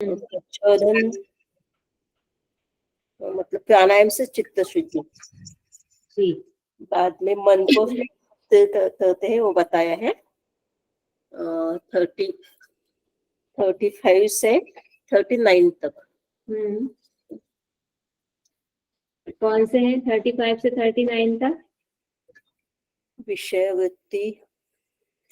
प्रचोदन मतलब प्राणायाम से चित्त शुद्धि। जी, बाद में मन को स्थिर करते हैं, वो बताया है 35 से 39 तक। कौन से हैं 35 से 39 तक? विषय वृत्ति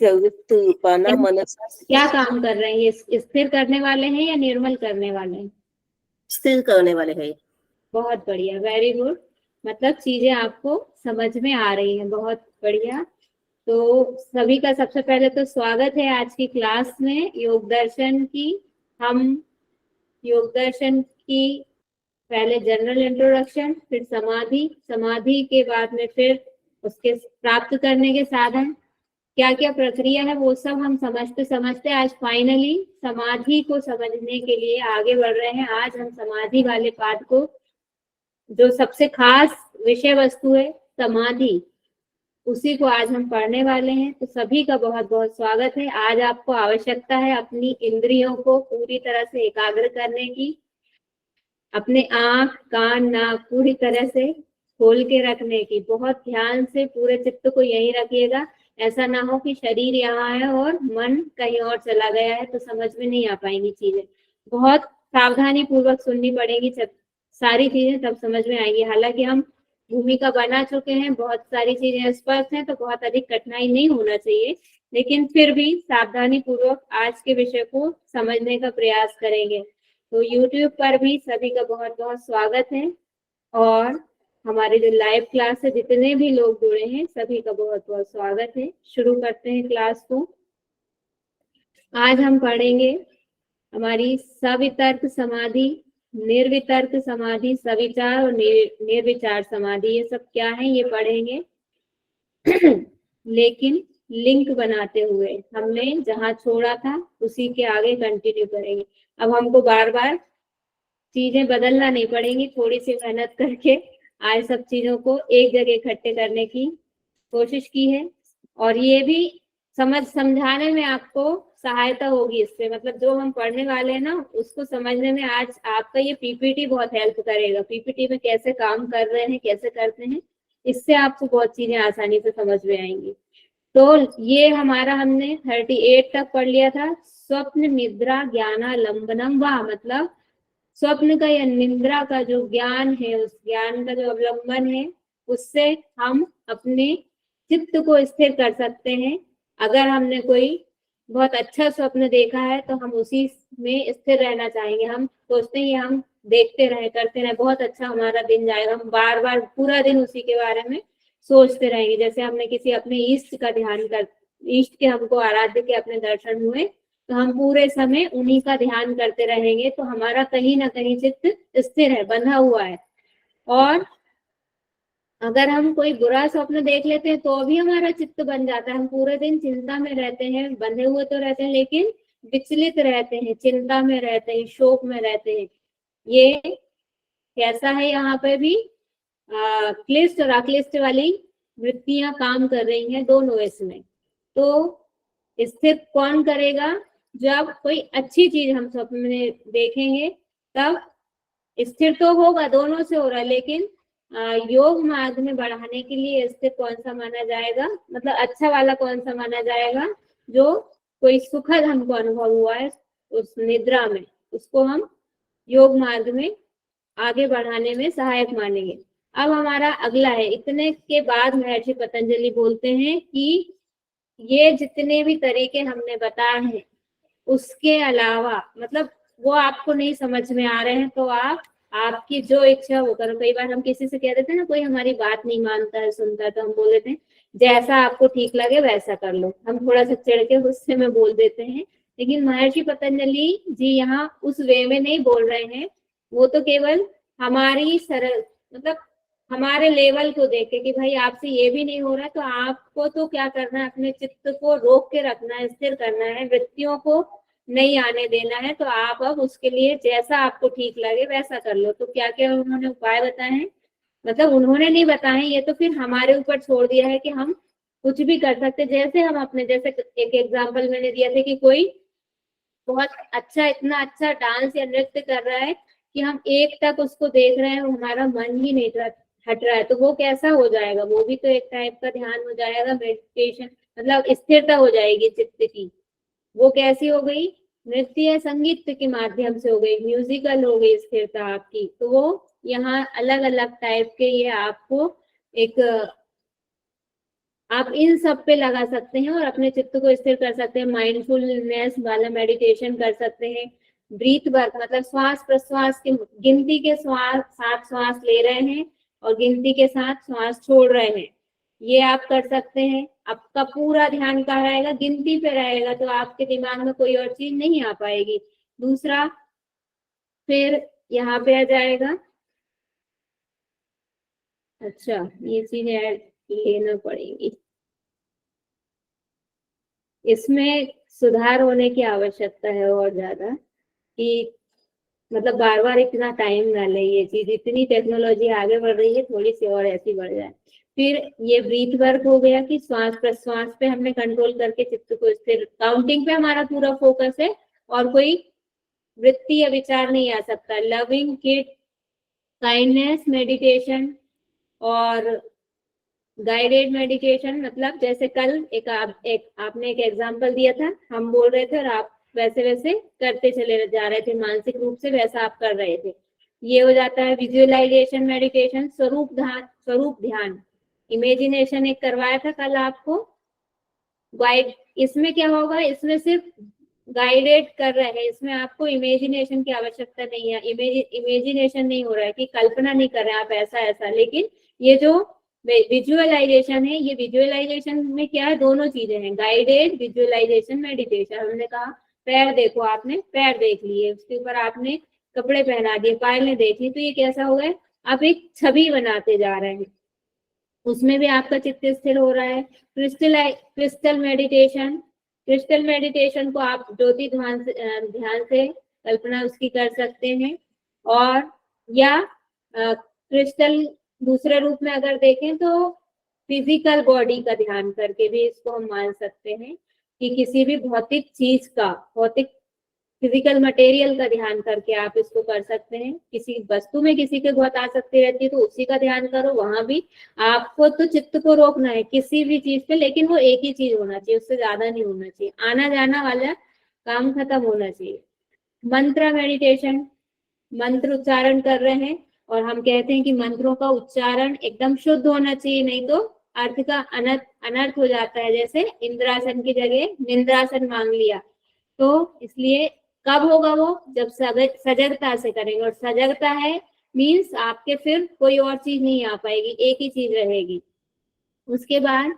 प्रवृत्ति रूपाना मनसा। क्या काम कर रहे हैं ये? स्थिर करने वाले हैं या निर्मल करने वाले हैं? स्थिर करने वाले हैं। बहुत बढ़िया, वेरी गुड। मतलब चीजें आपको समझ में आ रही हैं, बहुत बढ़िया। तो सभी का सबसे पहले तो स्वागत है आज की क्लास में योग दर्शन की। हम योग दर्शन की पहले जनरल इंट्रोडक्शन, फिर समाधि के बाद में फिर उसके प्राप्त करने के साधन, क्या क्या प्रक्रिया है वो सब हम समझते समझते आज फाइनली समाधि को समझने के लिए आगे बढ़ रहे हैं। आज हम समाधि वाले पाठ को, जो सबसे खास विषय वस्तु है समाधि, उसी को आज हम पढ़ने वाले हैं। तो सभी का बहुत बहुत स्वागत है। आज आपको आवश्यकता है अपनी इंद्रियों को पूरी तरह से एकाग्र करने की, अपने आंख कान नाक पूरी तरह से खोल के रखने की। बहुत ध्यान से पूरे चित्त को यहीं रखिएगा। ऐसा ना हो कि शरीर यहाँ है और मन कहीं और चला गया है, तो समझ में नहीं आ पाएंगी चीजें। बहुत सावधानी पूर्वक सुननी पड़ेगी सारी चीजें, तब समझ में आएगी। हालांकि हम भूमिका बना चुके हैं, बहुत सारी चीजें स्पष्ट हैं, तो बहुत अधिक कठिनाई नहीं होना चाहिए, लेकिन फिर भी सावधानी पूर्वक आज के विषय को समझने का प्रयास करेंगे। तो YouTube पर भी सभी का बहुत बहुत स्वागत है, और हमारे जो लाइव क्लास है जितने भी लोग जुड़े हैं सभी का बहुत बहुत स्वागत है। शुरू करते हैं क्लास को। आज हम पढ़ेंगे हमारी सवितर्क समाधि, निर्वितर्क समाधि, सविचार और निर्विचार समाधि। ये सब क्या है ये पढ़ेंगे लेकिन लिंक बनाते हुए। हमने जहां छोड़ा था उसी के आगे कंटिन्यू करेंगे। अब हमको बार बार चीजें बदलना नहीं पड़ेंगी, थोड़ी सी मेहनत करके आज सब चीजों को एक जगह इकट्ठे करने की कोशिश की है, और ये भी समझाने में आपको सहायता होगी इससे। मतलब जो हम पढ़ने वाले हैं ना, उसको समझने में आज आपका ये पीपीटी बहुत हेल्प करेगा। पीपीटी में कैसे काम कर रहे हैं, कैसे करते हैं, इससे आपको बहुत चीजें आसानी से समझ में आएंगी। तो ये हमारा हमने 38 तक पढ़ लिया था। स्वप्न निद्रा ज्ञानालंबनम वा, मतलब स्वप्न का या निद्रा का जो ज्ञान है, उस ज्ञान का जो अवलंबन है, उससे हम अपने चित्त को स्थिर कर सकते हैं। अगर हमने कोई बहुत अच्छा स्वप्न देखा है तो हम उसी में स्थिर रहना चाहेंगे। हम सोचते हैं हम देखते रहे, करते रहे, बहुत अच्छा हमारा दिन जाएगा। हम बार बार पूरा दिन उसी के बारे में सोचते रहेंगे। जैसे हमने किसी अपने इष्ट का ध्यान कर, इष्ट के हमको आराध्य के अपने दर्शन हुए, तो हम पूरे समय उन्हीं का ध्यान करते रहेंगे, तो हमारा कहीं ना कहीं चित्त स्थिर है, बंधा हुआ है। और अगर हम कोई बुरा स्वप्न देख लेते हैं तो भी हमारा चित्त बन जाता है। हम पूरे दिन चिंता में रहते हैं, बंधे हुए तो रहते हैं लेकिन विचलित रहते हैं, चिंता में रहते हैं, शोक में रहते हैं। ये कैसा है? यहाँ पे भी क्लिष्ट और अक्लिष्ट वाली वृत्तियां काम कर रही हैं दोनों इसमें। तो स्थिर कौन करेगा? जब कोई अच्छी चीज हम स्वप्न में देखेंगे तब स्थिर तो होगा, दोनों से हो रहा है, लेकिन योग मार्ग में बढ़ाने के लिए स्थिर कौन सा माना जाएगा, मतलब अच्छा वाला कौन सा माना जाएगा? जो कोई सुखद हमको अनुभव हुआ है उस निद्रा में, उसको हम योग मार्ग में आगे बढ़ाने में सहायक मानेंगे। अब हमारा अगला है, इतने के बाद महर्षि पतंजलि बोलते हैं कि ये जितने भी तरीके हमने बताए हैं उसके अलावा, मतलब वो आपको नहीं समझ में आ रहे हैं तो आपकी जो इच्छा वो करो। कई बार हम किसी से कह देते हैं ना, कोई हमारी बात नहीं मानता है, सुनता है, तो हम बोल देते हैं जैसा आपको ठीक लगे वैसा कर लो। हम थोड़ा सा चिढ़ के गुस्से में बोल देते हैं, लेकिन महर्षि पतंजलि जी यहाँ उस वे में नहीं बोल रहे हैं। वो तो केवल हमारी सरल, मतलब हमारे लेवल को देख के कि भाई आपसे ये भी नहीं हो रहा है, तो आपको तो क्या करना है, अपने चित्त को रोक के रखना है, स्थिर करना है, वृत्तियों को नहीं आने देना है। तो आप अब उसके लिए जैसा आपको ठीक लगे वैसा कर लो। तो क्या क्या उन्होंने उपाय बताए हैं, मतलब उन्होंने नहीं बताए, ये तो फिर हमारे ऊपर छोड़ दिया है कि हम कुछ भी कर सकते। जैसे हम अपने, जैसे एक एग्जाम्पल मैंने दिया था कि कोई बहुत अच्छा, इतना अच्छा डांस या नृत्य कर रहा है कि हम एक टक उसको देख रहे हैं, हमारा मन ही नहीं हट रहा है, तो वो कैसा हो जाएगा? वो भी तो एक टाइप का ध्यान हो जाएगा, मेडिटेशन, मतलब स्थिरता हो जाएगी चित्त की। वो कैसी हो गई? नृत्य संगीत के माध्यम से हो गई, म्यूजिकल हो गई स्थिरता आपकी। तो वो यहाँ अलग अलग टाइप के ये आपको एक, आप इन सब पे लगा सकते हैं और अपने चित्त को स्थिर कर सकते हैं। माइंडफुलनेस वाला मेडिटेशन कर सकते हैं। ब्रीथ वर्क मतलब श्वास प्रश्वास के गिनती के साथ श्वास ले रहे हैं और गिनती के साथ श्वास छोड़ रहे हैं, ये आप कर सकते हैं। आपका पूरा ध्यान कहाँ रहेगा? गिनती पे रहेगा, तो आपके दिमाग में कोई और चीज नहीं आ पाएगी। दूसरा, फिर यहाँ पे आ जाएगा, अच्छा ये चीज ऐड लेना पड़ेगी, इसमें सुधार होने की आवश्यकता है और ज्यादा, कि मतलब बार बार इतना टाइम ना ले, ये चीज इतनी टेक्नोलॉजी आगे बढ़ रही है, थोड़ी सी और ऐसी बढ़ जाए। फिर ये ब्रीथ वर्क हो गया कि श्वास प्रश्वास पे हमने कंट्रोल करके चित्त को स्थिर, काउंटिंग पे हमारा पूरा फोकस है और कोई वृत्ति या विचार नहीं आ सकता। लविंग किड काइंडनेस मेडिटेशन और गाइडेड मेडिटेशन, मतलब जैसे कल आपने एक एग्जांपल दिया था, हम बोल रहे थे और आप वैसे वैसे करते चले जा रहे थे, मानसिक रूप से वैसा आप कर रहे थे, ये हो जाता है विजुअलाइजेशन मेडिटेशन। स्वरूप ध्यान इमेजिनेशन एक करवाया था कल आपको, गाइड, इसमें क्या होगा? इसमें सिर्फ गाइडेड कर रहे हैं, इसमें आपको इमेजिनेशन की आवश्यकता नहीं है। इमेजिनेशन नहीं हो रहा है कि कल्पना नहीं कर रहे हैं आप ऐसा ऐसा, लेकिन ये जो विजुअलाइजेशन है, ये विजुअलाइजेशन में क्या है? दोनों चीजें हैं, गाइडेड विजुअलाइजेशन मेडिटेशन। हमने कहा पैर देखो, आपने पैर देख लिए, उसके ऊपर आपने कपड़े पहना दिए, पायलें देख ली, तो ये कैसा हो गया? आप एक छवि बनाते जा रहे हैं, उसमें भी आपका चित्त स्थिर हो रहा है। क्रिस्टल मेडिटेशन, क्रिस्टल मेडिटेशन को आप ज्योति ध्यान से कल्पना उसकी कर सकते हैं, और या क्रिस्टल दूसरे रूप में अगर देखें तो फिजिकल बॉडी का ध्यान करके भी इसको हम मान सकते हैं, कि किसी भी भौतिक चीज का, भौतिक फिजिकल मटेरियल का ध्यान करके आप इसको कर सकते हैं। किसी वस्तु में किसी के बहुत आसक्ति रहती है तो उसी का ध्यान करो, वहां भी आपको तो चित्त को रोकना है किसी भी चीज पे, लेकिन वो एक ही चीज होना चाहिए, उससे ज्यादा नहीं होना चाहिए, आना जाना वाला काम खत्म होना चाहिए। मंत्र मेडिटेशन, मंत्र उच्चारण कर रहे हैं और हम कहते हैं कि मंत्रों का उच्चारण एकदम शुद्ध होना चाहिए, नहीं तो अर्थ का अनर्थ हो जाता है। जैसे इंद्रासन की जगह निंद्रासन मांग लिया, तो इसलिए कब होगा वो? जब सजगता से करेंगे, और सजगता है मीन्स आपके फिर कोई और चीज नहीं आ पाएगी, एक ही चीज रहेगी। उसके बाद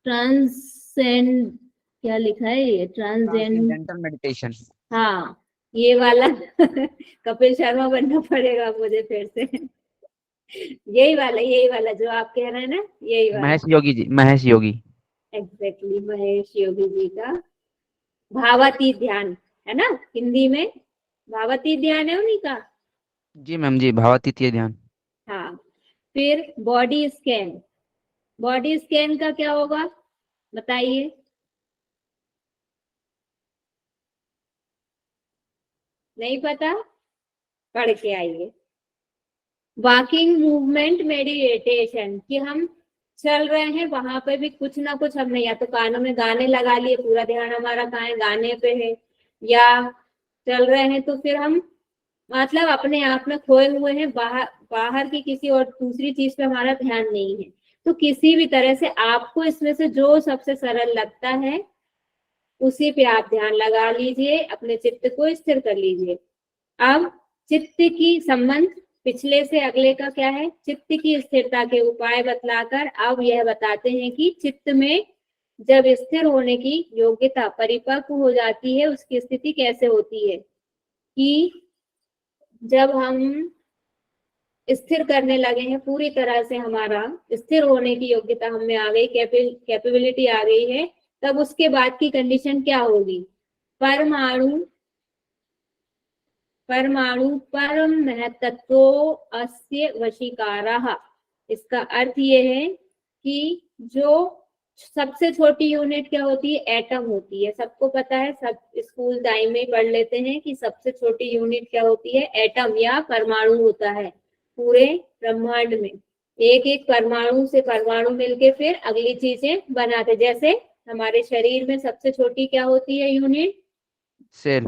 ट्रांसेंड, क्या लिखा है ये? Transcendental meditation. हाँ, ये वाला कपिल शर्मा बनना पड़ेगा मुझे फिर से। यही वाला जो आप कह रहे हैं ना, यही वाला। महेश योगी जी, महेश योगी। एग्जैक्टली, महेश योगी जी का भावातीत ध्यान है ना, हिंदी में भावातीत ध्यान है उन्हीं का। जी मैम जी, भावातीत ध्यान। हाँ, फिर बॉडी स्कैन, बॉडी स्कैन का क्या होगा बताइए? नहीं पता? पढ़ के आइए। वॉकिंग मूवमेंट मेडिटेशन, कि हम चल रहे हैं, वहां पे भी कुछ ना कुछ हमने, या तो कानों में गाने लगा लिए, पूरा ध्यान हमारा कहाँ है? गाने पे है, या चल रहे हैं तो फिर हम मतलब अपने आप में खोए हुए हैं, बाहर की किसी और दूसरी चीज पे हमारा ध्यान नहीं है। तो किसी भी तरह से आपको इसमें से जो सबसे सरल लगता है उसी पे आप ध्यान लगा लीजिए, अपने चित्त को स्थिर कर लीजिए। अब चित्त की संबंध पिछले से अगले का क्या है? चित्त की स्थिरता के उपाय बतलाकर अब यह बताते हैं कि चित्त में जब स्थिर होने की योग्यता परिपक्व हो जाती है, उसकी स्थिति कैसे होती है? कि जब हम स्थिर करने लगे हैं, पूरी तरह से हमारा स्थिर होने की योग्यता हमें आ गई, कैपेबिलिटी आ गई है, तब उसके बाद की कंडीशन क्या होगी? परमाणु परम महत्त्वो अस्य वशीकारः। इसका अर्थ ये है कि जो सबसे छोटी यूनिट क्या होती है? एटम होती है। सबको पता है, सब स्कूल टाइम में पढ़ लेते हैं कि सबसे छोटी यूनिट क्या होती है? एटम या परमाणु होता है पूरे ब्रह्मांड में। एक एक परमाणु से परमाणु मिलके फिर अगली चीजें बनाते। जैसे हमारे शरीर में सबसे छोटी क्या होती है यूनिट? सेल।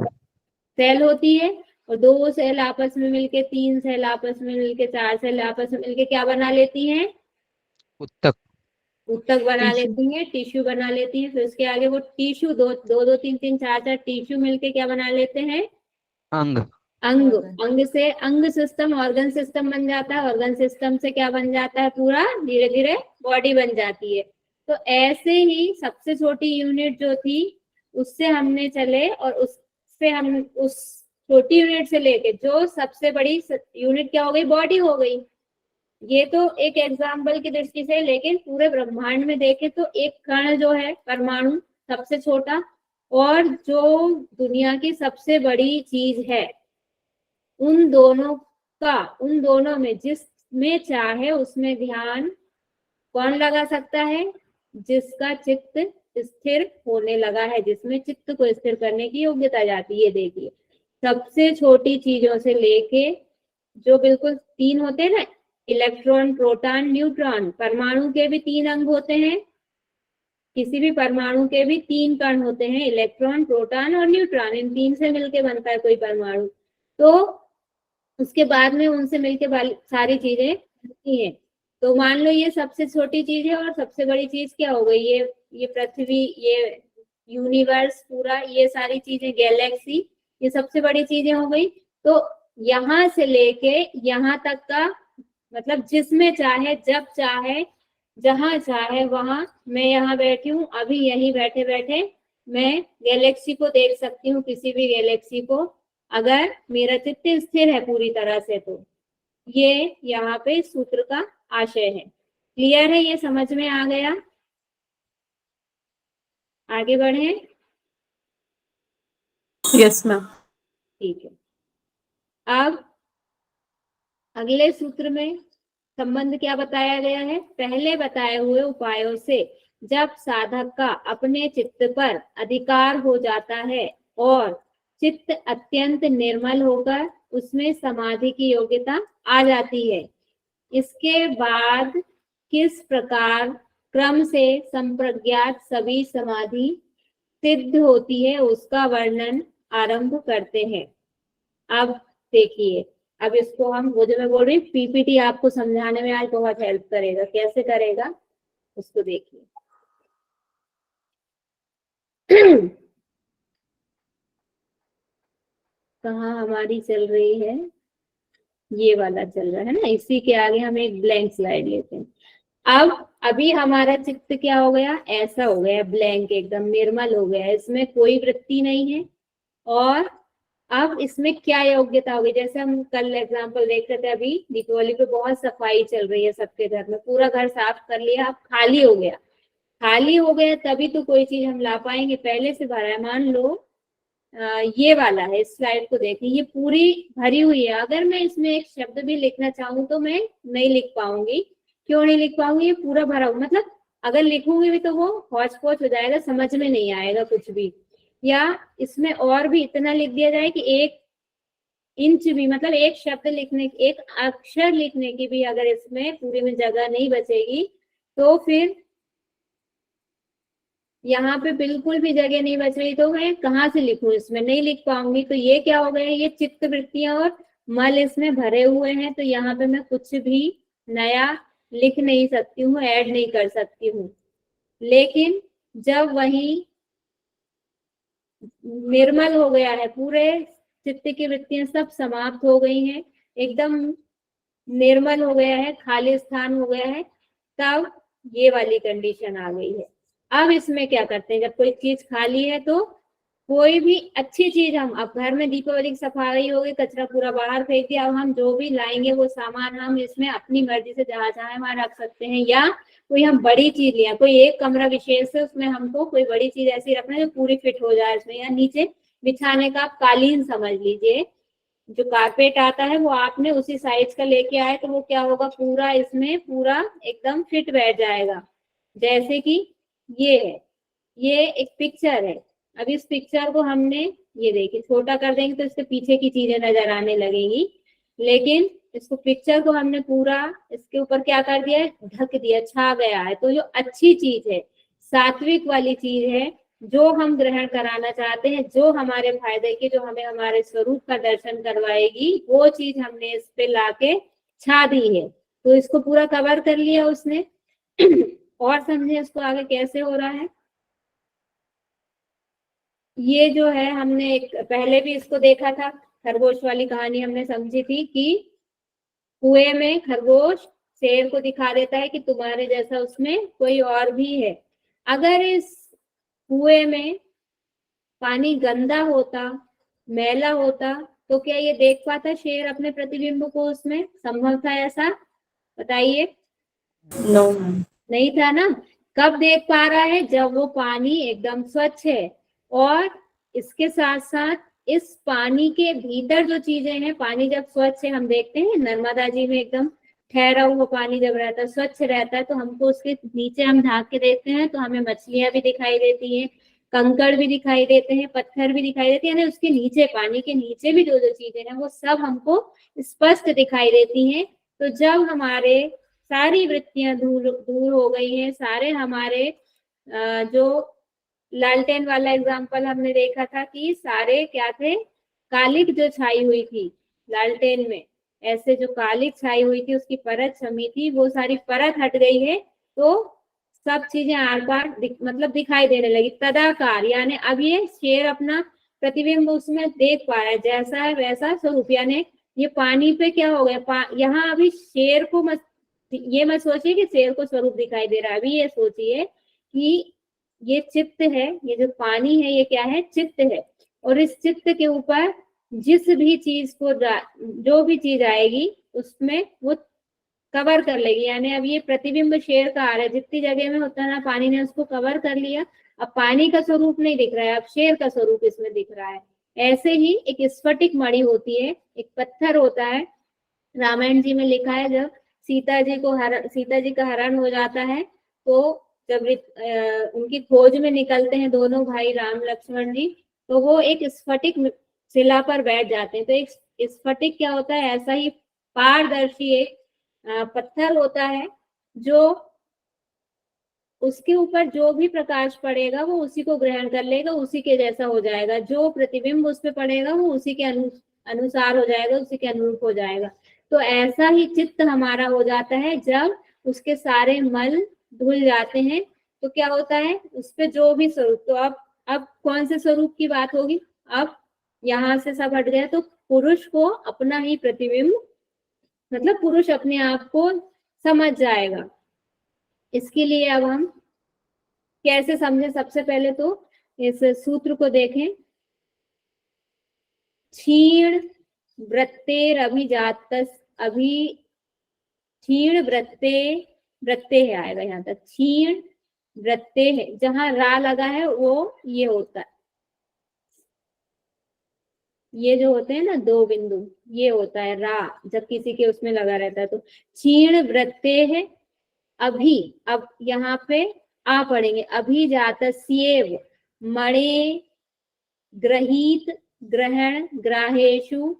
सेल होती है। और दो सेल आपस में मिलके, तीन सेल आपस में मिलके, चार सेल आपस में मिलके क्या बना लेती हैं? उत्तक। ऊतक बना टिश्यू। लेती हैं, टिश्यू बना लेती हैं। फिर उसके आगे वो टिश्यू दो तीन तीन चार चार टिश्यू मिलके क्या बना लेते हैं? अंग। अंग। अंग से अंग सिस्टम, ऑर्गन सिस्टम बन जाता है। ऑर्गन सिस्टम से क्या बन जाता है? पूरा धीरे धीरे बॉडी बन जाती है। तो ऐसे ही सबसे छोटी यूनिट जो थी उससे हमने चले और उससे हम उस छोटी यूनिट से लेके जो सबसे बड़ी यूनिट क्या हो गई? बॉडी हो गई। ये तो एक एग्जाम्पल की दृष्टि से, लेकिन पूरे ब्रह्मांड में देखें तो एक कण जो है परमाणु सबसे छोटा, और जो दुनिया की सबसे बड़ी चीज है, उन दोनों में जिसमें चाहे उसमें ध्यान कौन लगा सकता है? जिसका चित्त स्थिर होने लगा है, जिसमें चित्त को स्थिर करने की योग्यता जाती है। देखिए, सबसे छोटी चीजों से लेके जो बिल्कुल तीन होते हैं ना, इलेक्ट्रॉन, प्रोटॉन, न्यूट्रॉन। परमाणु के भी तीन अंग होते हैं। किसी भी परमाणु के भी तीन कण होते हैं, इलेक्ट्रॉन, प्रोटॉन और न्यूट्रॉन। इन तीन से मिलके बनता है कोई परमाणु। तो उसके बाद में उनसे मिलके सारी चीजें बनती हैं। तो मान लो ये सबसे छोटी चीज है, और सबसे बड़ी चीज क्या हो गई? ये पृथ्वी, ये यूनिवर्स पूरा, ये सारी चीजें, गैलेक्सी, ये सबसे बड़ी चीजें हो गई। तो यहाँ से लेके यहाँ तक का मतलब जिसमें चाहे, जब चाहे, जहां चाहे वहां, मैं यहाँ बैठी हूँ अभी, यहीं बैठे बैठे मैं गैलेक्सी को देख सकती हूँ, किसी भी गैलेक्सी को, अगर मेरा चित्त स्थिर है पूरी तरह से। तो ये यहाँ पे सूत्र का आशय है। क्लियर है? ये समझ में आ गया? आगे बढ़े। Yes ma'am. ठीक है। अब अगले सूत्र में संबंध क्या बताया गया है? पहले बताए हुए उपायों से जब साधक का अपने चित्त पर अधिकार हो जाता है और चित्त अत्यंत निर्मल होकर उसमें समाधि की योग्यता आ जाती है, इसके बाद किस प्रकार क्रम से संप्रज्ञात सभी समाधि सिद्ध होती है उसका वर्णन आरंभ करते हैं। अब देखिए, अब इसको हम, वो जो मैं बोल रही हूँ, पीपीटी आपको समझाने में आज बहुत हेल्प करेगा। कैसे करेगा उसको देखिए। कहाँ हमारी चल रही है? ये वाला चल रहा है ना, इसी के आगे हम एक ब्लैंक स्लाइड लेते हैं। अब अभी हमारा चित्त क्या हो गया? ऐसा हो गया, ब्लैंक, एकदम निर्मल हो गया, इसमें कोई वृत्ति नहीं है। और अब इसमें क्या योग्यता होगी? जैसे हम कल एग्जांपल देख रहे थे, अभी दीपावली पे बहुत सफाई चल रही है सबके घर में, पूरा घर साफ कर लिया, अब खाली हो गया। खाली हो गया तभी तो कोई चीज हम ला पाएंगे, पहले से भरा है। मान लो ये वाला है, इस स्लाइड को देखें, ये पूरी भरी हुई है। अगर मैं इसमें एक शब्द भी लिखना चाहूँ तो मैं नहीं लिख पाऊंगी। क्यों नहीं लिख पाऊंगी? ये पूरा भरा हुआ, मतलब अगर लिखूंगी भी तो वो हौच पौच हो जाएगा, समझ में नहीं आएगा कुछ भी। या इसमें और भी इतना लिख दिया जाए कि 1 इंच भी, मतलब एक शब्द लिखने, एक अक्षर लिखने की भी अगर इसमें पूरी में जगह नहीं बचेगी, तो फिर यहाँ पे बिल्कुल भी जगह नहीं बच रही, तो मैं कहाँ से लिखूं? इसमें नहीं लिख पाऊंगी। तो ये क्या हो गया? ये चित्त वृत्तियां और मल इसमें भरे हुए हैं, तो यहाँ पे मैं कुछ भी नया लिख नहीं सकती हूँ, ऐड नहीं कर सकती हूँ। लेकिन जब वही निर्मल हो गया है, पूरे चित्त की वृत्तियां सब समाप्त हो गई हैं, एकदम निर्मल हो गया है, खाली स्थान हो गया है, तब ये वाली कंडीशन आ गई है। अब इसमें क्या करते हैं? जब कोई चीज खाली है तो कोई भी अच्छी चीज, हम अब घर में दीपावली की सफाई हो गई, कचरा पूरा बाहर फेंक दिया, अब हम जो भी लाएंगे वो सामान हम इसमें अपनी मर्जी से जहां चाहे वहां रख सकते हैं। या कोई हम बड़ी चीज लिया, कोई एक कमरा विशेष है, उसमें हमको कोई बड़ी चीज ऐसी रखना है जो पूरी फिट हो जाए इसमें। या नीचे बिछाने का आप कालीन समझ लीजिए, जो कारपेट आता है वो आपने उसी साइज का लेके आए, तो वो क्या होगा? पूरा इसमें पूरा एकदम फिट बैठ जाएगा। जैसे कि ये है, ये एक पिक्चर है। अब इस पिक्चर को हमने, ये देखिए छोटा कर देंगे तो इसके पीछे की चीजें नजर आने लगेंगी, लेकिन इसको पिक्चर को हमने पूरा इसके ऊपर क्या कर दिया है, ढक दिया, छा गया है। तो जो अच्छी चीज है, सात्विक वाली चीज है, जो हम ग्रहण कराना चाहते हैं, जो हमारे फायदे की, जो हमें हमारे स्वरूप का दर्शन करवाएगी, वो चीज हमने इस पे लाके छा दी है। तो इसको पूरा कवर कर लिया उसने। और समझे इसको आगे कैसे हो रहा है। ये जो है हमने एक पहले भी इसको देखा था, खरगोश वाली कहानी हमने समझी थी कि कुएं में खरगोश शेर को दिखा देता है कि तुम्हारे जैसा उसमें कोई और भी है। अगर इस कुएं में पानी गंदा होता, मैला होता, तो क्या ये देख पाता शेर अपने प्रतिबिंब को उसमें? संभव था ऐसा? बताइए। नो। नहीं था ना। कब देख पा रहा है? जब वो पानी एकदम स्वच्छ है। और इसके साथ साथ इस पानी के भीतर जो चीजें हैं, पानी जब स्वच्छ है, हम देखते हैं नर्मदा जी में एकदम ठहरा हुआ पानी जब रहता है, स्वच्छ रहता है, तो हमको उसके नीचे हम झांक के देखते हैं तो हमें मछलियां भी दिखाई देती हैं, कंकड़ भी दिखाई देते हैं, पत्थर भी दिखाई देते हैं, यानी उसके नीचे, पानी के नीचे भी जो जो चीजें हैं वो सब हमको स्पष्ट दिखाई देती हैं। तो जब हमारे सारी वृत्तियां दूर दूर हो गई हैं, सारे हमारे जो लालटेन वाला एग्जाम्पल हमने देखा था कि सारे क्या थे, कालिक जो छाई हुई थी लालटेन में, ऐसे जो कालिक छाई हुई थी, उसकी परत छमी थी, वो सारी परत हट गई है, तो सब चीजें आर पार मतलब दिखाई देने लगी तदाकार। यानी अब ये शेर अपना प्रतिबिंब उसमें देख पा रहा है, जैसा है वैसा स्वरूप। यानी ये पानी पे क्या हो गया, यहाँ अभी शेर को मत, ये मत सोचिए कि शेर को स्वरूप दिखाई दे रहा है, अभी ये सोचिए कि ये चित्त है, ये जो पानी है ये क्या है, चित्त है। और इस चित्त के ऊपर जिस भी चीज को जो भी चीज आएगी उसमें वो कवर कर लेगी। यानी अब ये प्रतिबिंब शेर का आ रहा है, जितनी जगह में उतना पानी ने उसको कवर कर लिया। अब पानी का स्वरूप नहीं दिख रहा है, अब शेर का स्वरूप इसमें दिख रहा है। ऐसे ही एक स्फटिक मणि होती है, एक पत्थर होता है। रामायण जी में लिखा है जब सीता जी का हरण हो जाता है, तो जब उनकी खोज में निकलते हैं दोनों भाई राम लक्ष्मण जी, तो वो एक स्फटिक शिला पर बैठ जाते हैं। तो एक स्फटिक क्या होता है, ऐसा ही पारदर्शी एक पत्थर होता है, जो उसके ऊपर जो भी प्रकाश पड़ेगा वो उसी को ग्रहण कर लेगा, उसी के जैसा हो जाएगा। जो प्रतिबिंब उस पर पड़ेगा वो उसी के अनुसार हो जाएगा, उसी के अनुरूप हो जाएगा। तो ऐसा ही चित्त हमारा हो जाता है जब उसके सारे मल धुल जाते हैं। तो क्या होता है, उस पर जो भी स्वरूप, तो अब कौन से स्वरूप की बात होगी, अब यहाँ से सब हट गया, तो पुरुष को अपना ही प्रतिबिंब, मतलब पुरुष अपने आप को समझ जाएगा। इसके लिए अब हम कैसे समझे, सबसे पहले तो इस सूत्र को देखें। क्षीण वृत्तेरभिजात अभी क्षीण वृत्ते है आएगा यहाँ तक, क्षीण वृत्ते है, जहां रा लगा है वो ये होता है, ये जो होते हैं ना दो बिंदु, ये होता है रा, जब किसी के उसमें लगा रहता है। तो क्षीण वृत्ते है अभी, अब यहाँ पे आ पड़ेंगे, अभिजातस्येव मणे ग्रहीत ग्रहण ग्राहेशु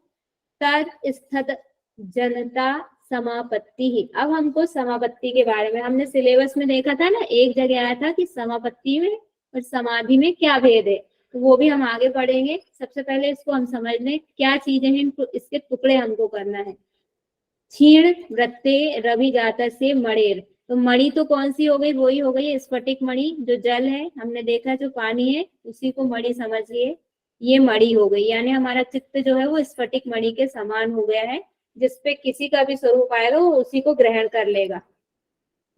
तत्स्थत जनता समापत्ति ही। अब हमको समापत्ति के बारे में, हमने सिलेबस में देखा था ना, एक जगह आया था कि समापत्ति में और समाधि में क्या भेद है, तो वो भी हम आगे पढ़ेंगे। सबसे पहले इसको हम समझ लें क्या चीजें हैं, इसके टुकड़े हमको करना है। क्षीण वृत्ते रवि जाता से मणेर, तो मणि तो कौन सी हो गई, वही हो गई स्फटिक मणि, जो जल है, हमने देखा जो पानी है उसी को मणि समझिए, ये मणि हो गई। यानी हमारा चित्त जो है वो स्फटिक मणि के समान हो गया है, जिसपे किसी का भी स्वरूप आएगा वो उसी को ग्रहण कर लेगा।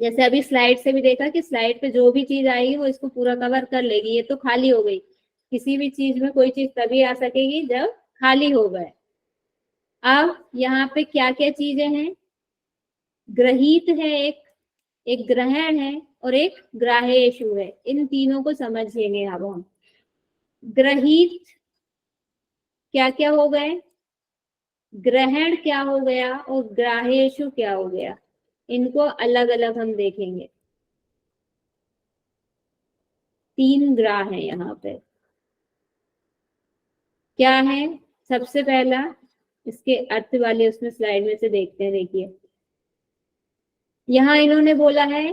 जैसे अभी स्लाइड से भी देखा कि स्लाइड पे जो भी चीज आएगी वो इसको पूरा कवर कर लेगी। ये तो खाली हो गई, किसी भी चीज में कोई चीज तभी आ सकेगी जब खाली हो गए। अब यहाँ पे क्या क्या चीजें हैं, ग्रहित है एक ग्रहण है और एक ग्राहेशु है, इन तीनों को समझेंगे अब हम। ग्रहित क्या क्या हो गए, ग्रहण क्या हो गया और ग्राहेशु क्या हो गया, इनको अलग अलग हम देखेंगे। 3 ग्राह है यहाँ पे। क्या है? सबसे पहला इसके अर्थ वाले उसमें स्लाइड में से देखते हैं। देखिए यहाँ इन्होंने बोला है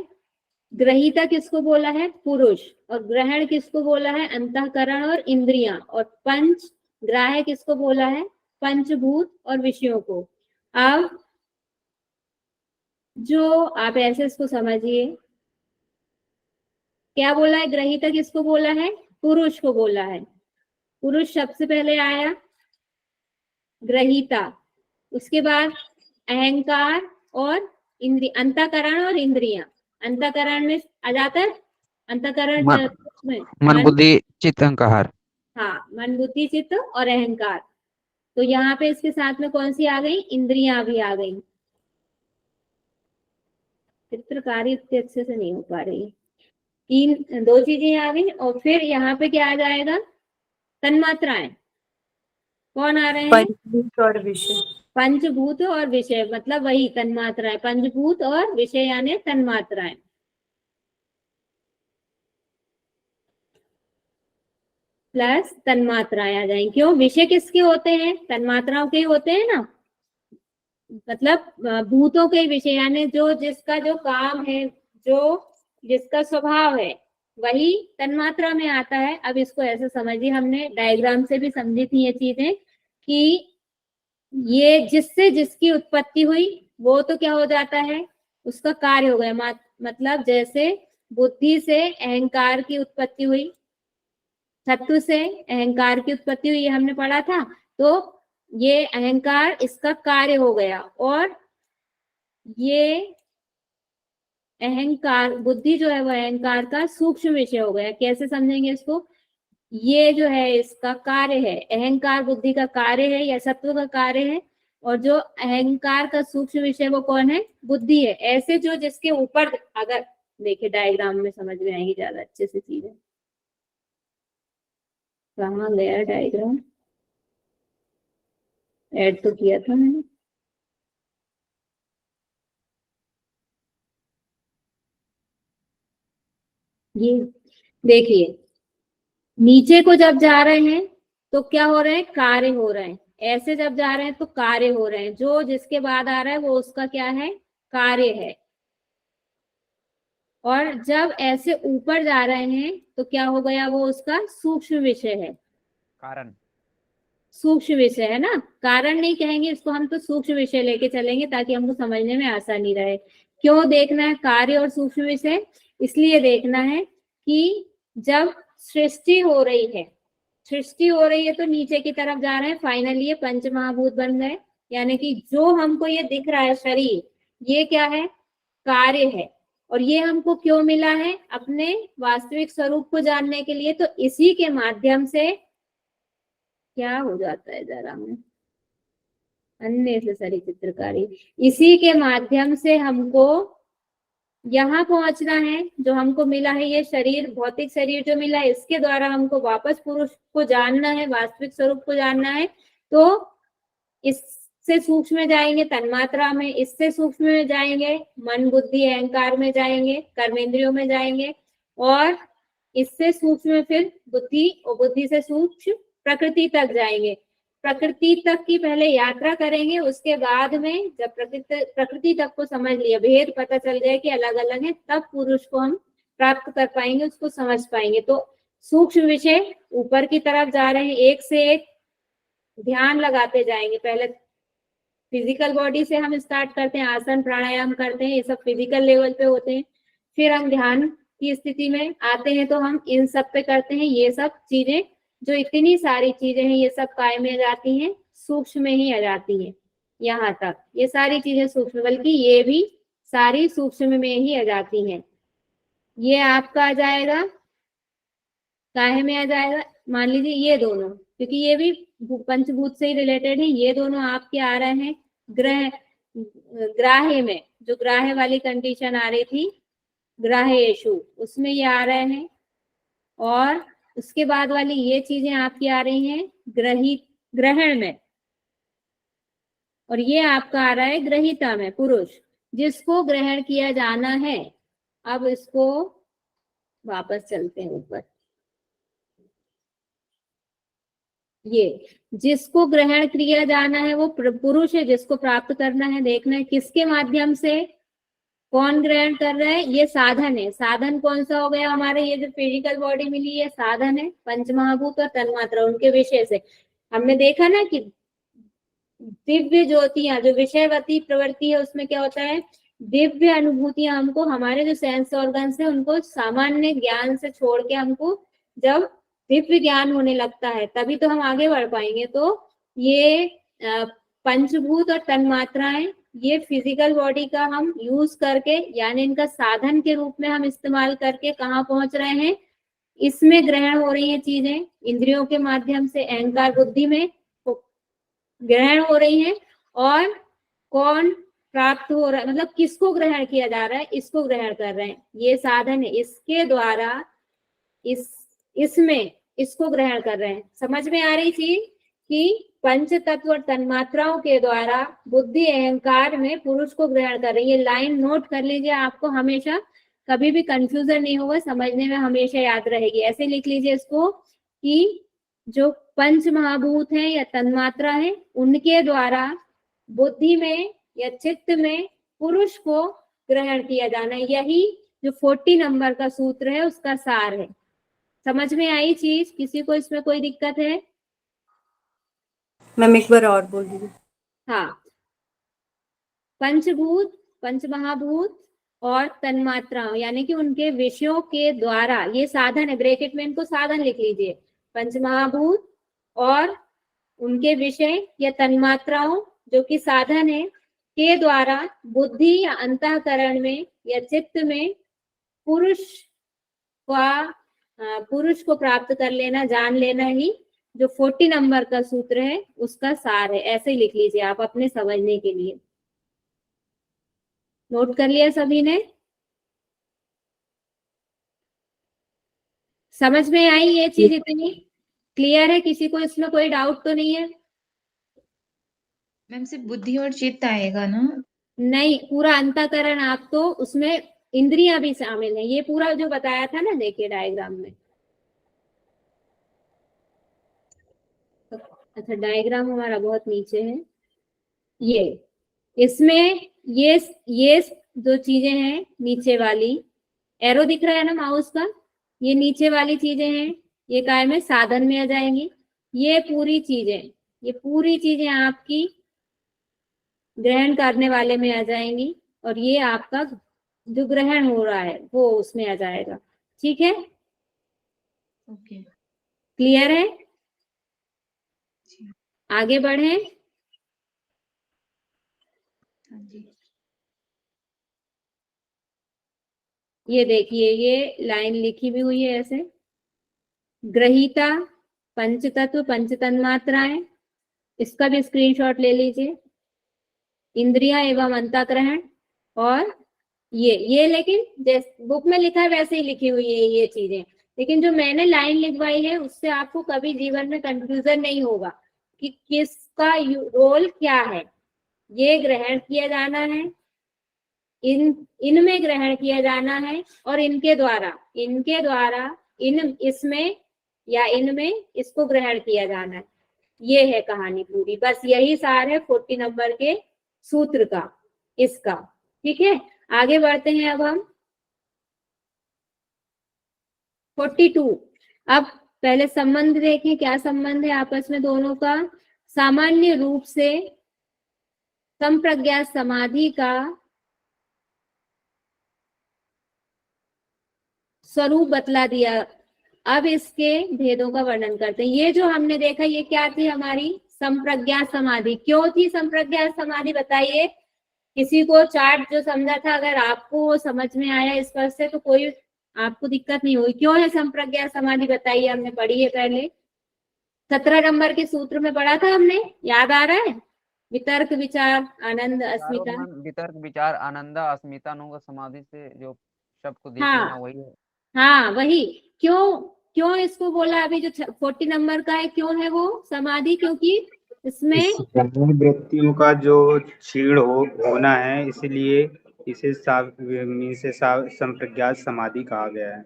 ग्रहीता किसको बोला है? पुरुष। और ग्रहण किसको बोला है? अंतःकरण और इंद्रियां। और पंच ग्राह्य किसको बोला है? पंचभूत और विषयों को। अब जो आप ऐसे इसको समझिए, क्या बोला है? ग्रहीता किसको बोला है? पुरुष को बोला है। पुरुष सबसे पहले आया, ग्रहीता, उसके बाद अहंकार और इंद्रिय, अंतःकरण और इंद्रियां। अंतःकरण में आ जाता है, अंतःकरण में मन बुद्धि चित्त अहंकार। हाँ, मन बुद्धि चित्त और अहंकार। तो यहाँ पे इसके साथ में कौन सी आ गई? इंद्रियां भी आ गई। चित्रकारी इतने अच्छे से नहीं हो पा रही। 2 चीजें आ गई। और फिर यहाँ पे क्या आ जाएगा? तन्मात्राएं। कौन आ रहे हैं? पंचभूत और विषय। पंचभूत और विषय, मतलब वही तन्मात्राएं। पंचभूत और विषय यानी तन्मात्राएं। प्लस तन्मात्राएं आ जाएंगी। क्यों? विषय किसके होते हैं? तन्मात्राओं के होते हैं ना। मतलब भूतों के विषय यानी जो जिसका जो काम है, जो जिसका स्वभाव है, वही तन्मात्रा में आता है। अब इसको ऐसे समझिए, हमने डायग्राम से भी समझी थी ये चीजें कि ये जिससे जिसकी उत्पत्ति हुई वो तो क्या हो जाता है? उसका कार्य हो गया। मतलब जैसे बुद्धि से अहंकार की उत्पत्ति हुई, सत्व से अहंकार की उत्पत्ति हुई, ये हमने पढ़ा था। तो ये अहंकार इसका कार्य हो गया। और ये अहंकार, बुद्धि जो है वो अहंकार का सूक्ष्म विषय हो गया। कैसे समझेंगे इसको? ये जो है इसका कार्य है, अहंकार बुद्धि का कार्य है या सत्व का कार्य है। और जो अहंकार का सूक्ष्म विषय वो कौन है? बुद्धि है। ऐसे जो जिसके ऊपर, अगर देखिए डायग्राम में समझ में आएगी ज्यादा अच्छे से चीजें। कहाँ गया डायग्राम? ऐड तो किया था मैंने। ये देखिए, नीचे को जब जा रहे हैं तो क्या हो रहे हैं? कार्य हो रहे हैं। ऐसे जब जा रहे हैं तो कार्य हो रहे हैं। जो जिसके बाद आ रहा है वो उसका क्या है? कार्य है। और जब ऐसे ऊपर जा रहे हैं तो क्या हो गया? वो उसका सूक्ष्म विषय है। कारण, सूक्ष्म विषय है ना, कारण नहीं कहेंगे इसको हम, तो सूक्ष्म विषय लेके चलेंगे ताकि हमको समझने में आसानी रहे। क्यों देखना है कार्य और सूक्ष्म विषय? इसलिए देखना है कि जब सृष्टि हो रही है, सृष्टि हो रही है तो नीचे की तरफ जा रहे हैं। फाइनली ये पंच महाभूत बन गए। यानी कि जो हमको ये दिख रहा है शरीर, ये क्या है? कार्य है। और ये हमको क्यों मिला है? अपने वास्तविक स्वरूप को जानने के लिए। तो इसी के माध्यम से क्या हो जाता है, जरा में अननेसेसरी चित्रकारी, इसी के माध्यम से हमको यहाँ पहुंचना है। जो हमको मिला है ये शरीर, भौतिक शरीर जो मिला है, इसके द्वारा हमको वापस पुरुष को जानना है, वास्तविक स्वरूप को जानना है। तो इससे सूक्ष्म में जाएंगे तन्मात्रा में, इससे सूक्ष्म में जाएंगे मन बुद्धि अहंकार में जाएंगे, कर्मेंद्रियों में जाएंगे। और इससे सूक्ष्म में फिर बुद्धि, और बुद्धि से सूक्ष्म प्रकृति तक जाएंगे। प्रकृति तक की पहले यात्रा करेंगे, उसके बाद में जब प्रकृति तक को समझ लिया, भेद पता चल जाए कि अलग अलग है, तब पुरुष को हम प्राप्त कर पाएंगे, उसको समझ पाएंगे। तो सूक्ष्म विषय ऊपर की तरफ जा रहे हैं, एक से एक ध्यान लगाते जाएंगे। पहले फिजिकल बॉडी से हम स्टार्ट करते हैं, आसन प्राणायाम करते हैं, ये सब फिजिकल लेवल पे होते हैं। फिर हम ध्यान की स्थिति में आते हैं तो हम इन सब पे करते हैं। ये सब चीजें, जो इतनी सारी चीजें हैं, ये सब काय में आ जाती हैं? सूक्ष्म में ही आ जाती हैं। यहाँ तक ये सारी चीजें सूक्ष्म, बल्कि ये भी सारी सूक्ष्म में ही आ जाती हैं। ये आपका आ जाएगा काहे में आ जाएगा? मान लीजिए ये दोनों, क्योंकि ये भी पंचभूत से ही रिलेटेड है, ये दोनों आपके आ रहे हैं ग्राह्य में। जो ग्राह्य वाली कंडीशन आ रही थी ग्राह्येषु, उसमें ये आ रहे हैं। और उसके बाद वाली ये चीजें आपकी आ रही हैं ग्रहण में। और ये आपका आ रहा है ग्रहीता में, पुरुष, जिसको ग्रहण किया जाना है। अब इसको वापस चलते हैं ऊपर। ये जिसको ग्रहण किया जाना है वो पुरुष है, जिसको प्राप्त करना है देखना है किसके माध्यम से, कौन ग्रहण कर रहा है, ये साधन है। साधन कौन सा हो गया हमारे, ये जो फिजिकल बॉडी मिली है साधन है, पंचमहाभूत और तन्मात्रा उनके विषय से। हमने देखा ना कि दिव्य ज्योतियां जो विषयवती प्रवृत्ति है उसमें क्या होता है, दिव्य अनुभूतियां हमको, हमारे जो सेंस ऑर्गन्स है उनको सामान्य ज्ञान से छोड़ के हमको जब दिव्य ज्ञान होने लगता है तभी तो हम आगे बढ़ पाएंगे। तो ये पंचभूत और तन्मात्राएं ये फिजिकल बॉडी का हम यूज करके यानी इनका साधन के रूप में हम इस्तेमाल करके कहाँ पहुंच रहे हैं, इसमें ग्रहण हो रही है चीजें इंद्रियों के माध्यम से, अहंकार बुद्धि में ग्रहण हो रही है। और कौन प्राप्त हो रहा है, मतलब किसको ग्रहण किया जा रहा है, इसको ग्रहण कर रहे हैं, ये साधन है, इसके द्वारा इसमें इसको ग्रहण कर रहे हैं। समझ में आ रही चीज कि पंच तत्व और तन्मात्राओं के द्वारा बुद्धि अहंकार में पुरुष को ग्रहण कर रही है। ये लाइन नोट कर लीजिए, आपको हमेशा कभी भी कंफ्यूजन नहीं होगा, समझने में हमेशा याद रहेगी। ऐसे लिख लीजिए इसको कि जो पंच महाभूत है या तन्मात्रा है उनके द्वारा बुद्धि में या चित्त में पुरुष को ग्रहण किया जाना, यही जो 40 नंबर का सूत्र है उसका सार है। समझ में आई चीज, किसी को इसमें कोई दिक्कत है? मैम एक बार और बोल दीजिए। हाँ, पंचभूत, पंचमहाभूत और तन्मात्राओं यानी कि उनके विषयों के द्वारा, ये साधन है, ब्रैकेट में इनको साधन लिख लीजिए, पंचमहाभूत और उनके विषय या तन्मात्राओं जो कि साधन है के द्वारा बुद्धि या अंतःकरण में या चित्त में पुरुष को प्राप्त कर लेना, जान लेना ही जो 40 नंबर का सूत्र है उसका सार है। ऐसे ही लिख लीजिए आप अपने समझने के लिए। नोट कर लिया सभी ने? समझ में आई ये चीज, इतनी क्लियर है? किसी को इसमें कोई डाउट तो नहीं है? मैम सिर्फ बुद्धि और चित्त आएगा ना? नहीं, पूरा अंतःकरण, आप तो उसमें इंद्रियां भी शामिल है, ये पूरा जो बताया था ना, देखिए डायग्राम में। अच्छा, डायग्राम हमारा बहुत नीचे है। ये इसमें ये जो चीजें हैं नीचे वाली, एरो दिख रहा है ना माउस का, ये नीचे वाली चीजें हैं, ये काय में साधन में आ जाएंगी। ये पूरी चीजें आपकी ग्रहण करने वाले में आ जाएंगी और ये आपका जो ग्रहण हो रहा है वो उसमें आ जाएगा। ठीक है, ओके, क्लियर है? आगे बढ़े। हाँ जी। ये देखिए, ये लाइन लिखी भी हुई है ऐसे, ग्रहीता पंचतत्व पंच तन्मात्राएं, इसका भी स्क्रीनशॉट ले लीजिए, इंद्रिया एवं अंतःकरण, और ये लेकिन जैसे बुक में लिखा है वैसे ही लिखी हुई है ये चीजें, लेकिन जो मैंने लाइन लिखवाई है उससे आपको कभी जीवन में कंफ्यूजन नहीं होगा कि किसका रोल क्या है। ये ग्रहण किया जाना है, इनमें ग्रहण किया जाना है और इनके द्वारा इसमें या इनमें इसको ग्रहण किया जाना है। ये है कहानी पूरी, बस यही सार है 40 नंबर के सूत्र का, इसका। ठीक है, आगे बढ़ते हैं अब हम 42। अब पहले संबंध देखें, क्या संबंध है आपस में दोनों का। सामान्य रूप से संप्रज्ञात समाधि का स्वरूप बतला दिया। अब इसके भेदों का वर्णन करते हैं। ये जो हमने देखा ये क्या थी, हमारी संप्रज्ञात समाधि। क्यों थी संप्रज्ञात समाधि, बताइए किसी को। चार्ट जो समझा था, अगर आपको समझ में आया इस पर से तो कोई आपको दिक्कत नहीं हुई। क्यों है संप्रज्ञात समाधि, बताइए। हमने पढ़ी है पहले, 17 नंबर के सूत्र में पढ़ा था हमने, याद आ रहा है? वितर्क विचार आनंद अस्मिता। वितर्क विचार आनंद अस्मिता समाधि से जो शब्द को देख हाँ लेना वही है। हाँ, वही। क्यों इसको बोला, अभी जो 40 नंबर का है, क्यों है वो समाधि? क्योंकि इसमें वृत्तियों का जो क्षीण होना है, इसलिए इसे संप्रज्ञात समाधि कहा गया है।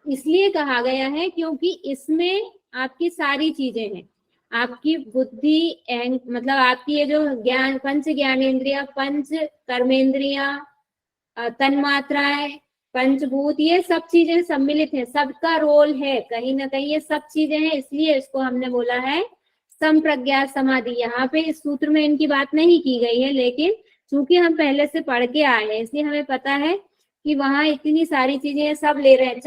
इसलिए कहा गया है क्योंकि इसमें आपकी सारी चीजें हैं, आपकी बुद्धि मतलब आपकी ये जो ज्ञान, पंच ज्ञानेंद्रिया, पंच कर्मेंद्रिया, तन्मात्राएं, पंचभूत, ये सब चीजें सम्मिलित है, सबका रोल है कहीं ना कहीं, ये सब चीजें हैं। इसलिए इसको हमने बोला है संप्रज्ञात समाधि। यहाँ पे इस सूत्र में इनकी बात नहीं की गई है, लेकिन चूंकि हम पहले से पढ़ के आए हैं इसलिए हमें पता है कि वहां इतनी सारी चीजें सब ले रहे हैं।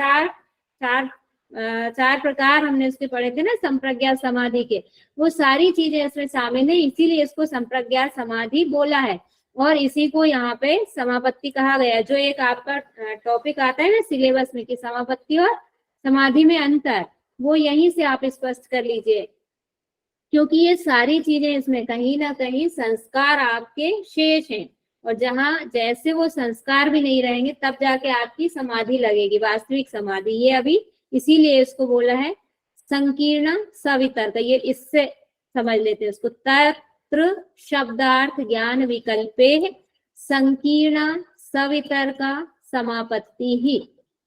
चार प्रकार हमने उसके पढ़े थे ना संप्रज्ञात समाधि के, वो सारी चीजें इसमें शामिल है, इसीलिए इसको संप्रज्ञात समाधि बोला है। और इसी को यहाँ पे समापत्ति कहा गया है। जो एक आपका टॉपिक आता है ना सिलेबस में कि समापत्ति और समाधि में अंतर, वो यहीं से आप स्पष्ट कर लीजिए, क्योंकि ये सारी चीजें इसमें कहीं ना कहीं संस्कार आपके शेष हैं, और जहां जैसे वो संस्कार भी नहीं रहेंगे तब जाके आपकी समाधि लगेगी, वास्तविक समाधि। ये अभी इसीलिए इसको बोला है संकीर्ण सवितर्क। ये इससे समझ लेते हैं इसको, तत्र शब्दार्थ ज्ञान विकल्पे संकीर्ण सवितर्क समापत्ति ही।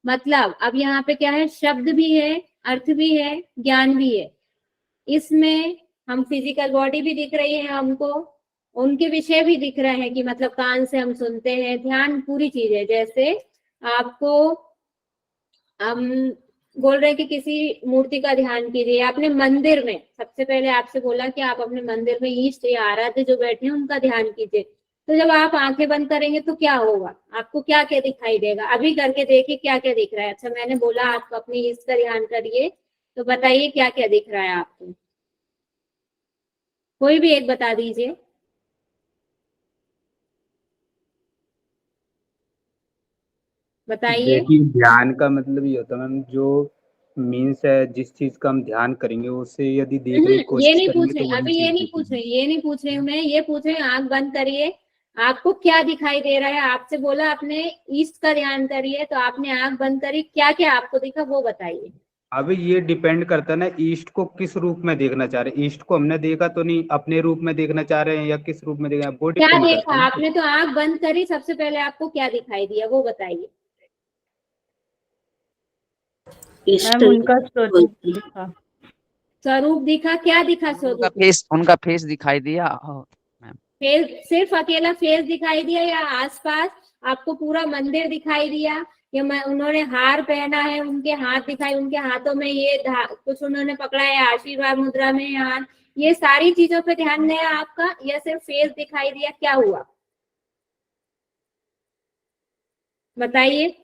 मतलब अब यहाँ पे क्या है, शब्द भी है, अर्थ भी है, ज्ञान भी है। इसमें हम फिजिकल बॉडी भी दिख रही है हमको, उनके विषय भी दिख रहे हैं कि मतलब कान से हम सुनते हैं, ध्यान पूरी चीज है। जैसे आपको हम बोल रहे हैं कि किसी मूर्ति का ध्यान कीजिए, आपने मंदिर में सबसे पहले आपसे बोला कि आप अपने मंदिर में इष्ट या आराध्य जो बैठे हैं उनका ध्यान कीजिए। तो जब आप आंखें बंद करेंगे तो क्या होगा, आपको क्या क्या दिखाई देगा? अभी करके देखिए क्या क्या दिख रहा है। अच्छा, मैंने बोला आप अपनी इष्ट का ध्यान करिए, तो बताइए क्या क्या दिख रहा है आपको, कोई भी एक बता दीजिए। बताइए। देखिए, ध्यान का मतलब ये होता है मैम, जो मीन्स है जिस चीज का हम ध्यान करेंगे उससे यदि देखने की ये कोशिश नहीं करेंगे पूछ रहे, तो वही अभी ये चीज नहीं पूछ दिखेगी। रहे, ये नहीं पूछ रही हूँ मैं, ये पूछ रहे हैं आंख बंद करिए, आपको क्या दिखाई दे रहा है? आपसे बोला आपने ईस्ट का ध्यान करिए, तो आपने आंख बंद करी, क्या क्या आपको दिखा वो बताइए। अभी ये डिपेंड करता है ना, ईस्ट को किस रूप में देखना चाह रहे हैं। ईस्ट को हमने देखा तो नहीं, अपने रूप में देखना चाह रहे हैं या किस रूप में देखना, वो क्या डिपेंड देखा करता है ना। आपने? तो आंख बंद करी, सबसे पहले आपको क्या दिखाई दिया वो बताइए। इष्ट मैम उनका स्वरूप दिखा। स्वरूप दिखा, क्या दिखा स्वरूप? उनका फेस दिखाई दिया। मैम फेस, सिर्फ अकेला फेस दिखाई दिया या आसपास आपको पूरा मंदिर दिखाई दिया? या उन्होंने हार पहना है, उनके हाथ दिखाई, उनके हाथों में ये कुछ उन्होंने पकड़ा है, आशीर्वाद मुद्रा में हाथ, ये सारी चीजों पे ध्यान गया आपका, या सिर्फ फेस दिखाई दिया? क्या हुआ बताइए।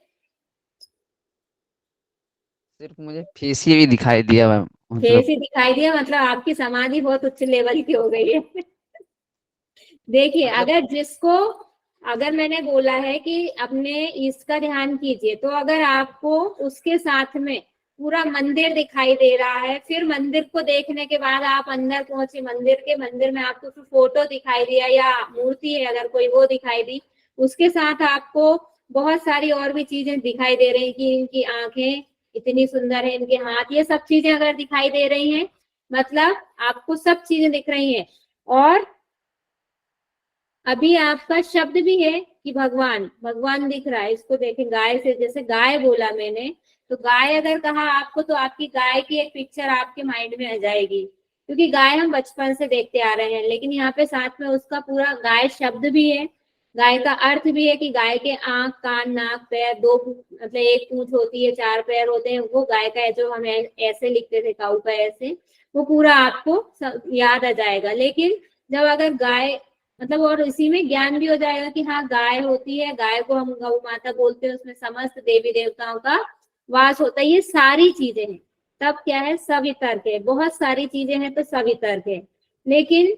सिर्फ मुझे फेस ही भी दिखाई दिया मैम, फेस मतलब ही दिखाई दिया, मतलब आपकी समाधि बहुत उच्च लेवल की हो गई है। देखिए, मतलब अगर मैंने बोला है कि अपने इसका ध्यान कीजिए, तो अगर आपको उसके साथ में पूरा मंदिर दिखाई दे रहा है, फिर मंदिर को देखने के बाद आप अंदर पहुंचे, मंदिर में आपको फिर फोटो दिखाई दिया या मूर्ति है अगर कोई वो दिखाई दी, उसके साथ आपको बहुत सारी और भी चीजें दिखाई दे रही कि इनकी आंखें इतनी सुंदर है, इनके हाथ, ये सब चीजें अगर दिखाई दे रही हैं, मतलब आपको सब चीजें दिख रही हैं। और अभी आपका शब्द भी है कि भगवान दिख रहा है, इसको देखें, गाय से, जैसे गाय बोला मैंने, तो गाय अगर कहा आपको, तो आपकी गाय की एक पिक्चर आपके माइंड में आ जाएगी, क्योंकि गाय हम बचपन से देखते आ रहे हैं। लेकिन यहाँ पे साथ में उसका पूरा गाय शब्द भी है, गाय का अर्थ भी है कि गाय के आंख, कान, नाक, पैर, दो मतलब एक पूंछ होती है, 4 पैर होते हैं, वो गाय का है, जो हम ऐसे लिखते थे काऊ का ऐसे, वो पूरा आपको याद आ जाएगा। लेकिन जब अगर गाय मतलब, और इसी में ज्ञान भी हो जाएगा कि हाँ गाय होती है, गाय को हम गौ माता बोलते हैं, उसमें समस्त देवी देवताओं का वास होता है, ये सारी चीजें हैं। तब क्या है, सवितर्क है, बहुत सारी चीजें हैं तो सवितर्क है। लेकिन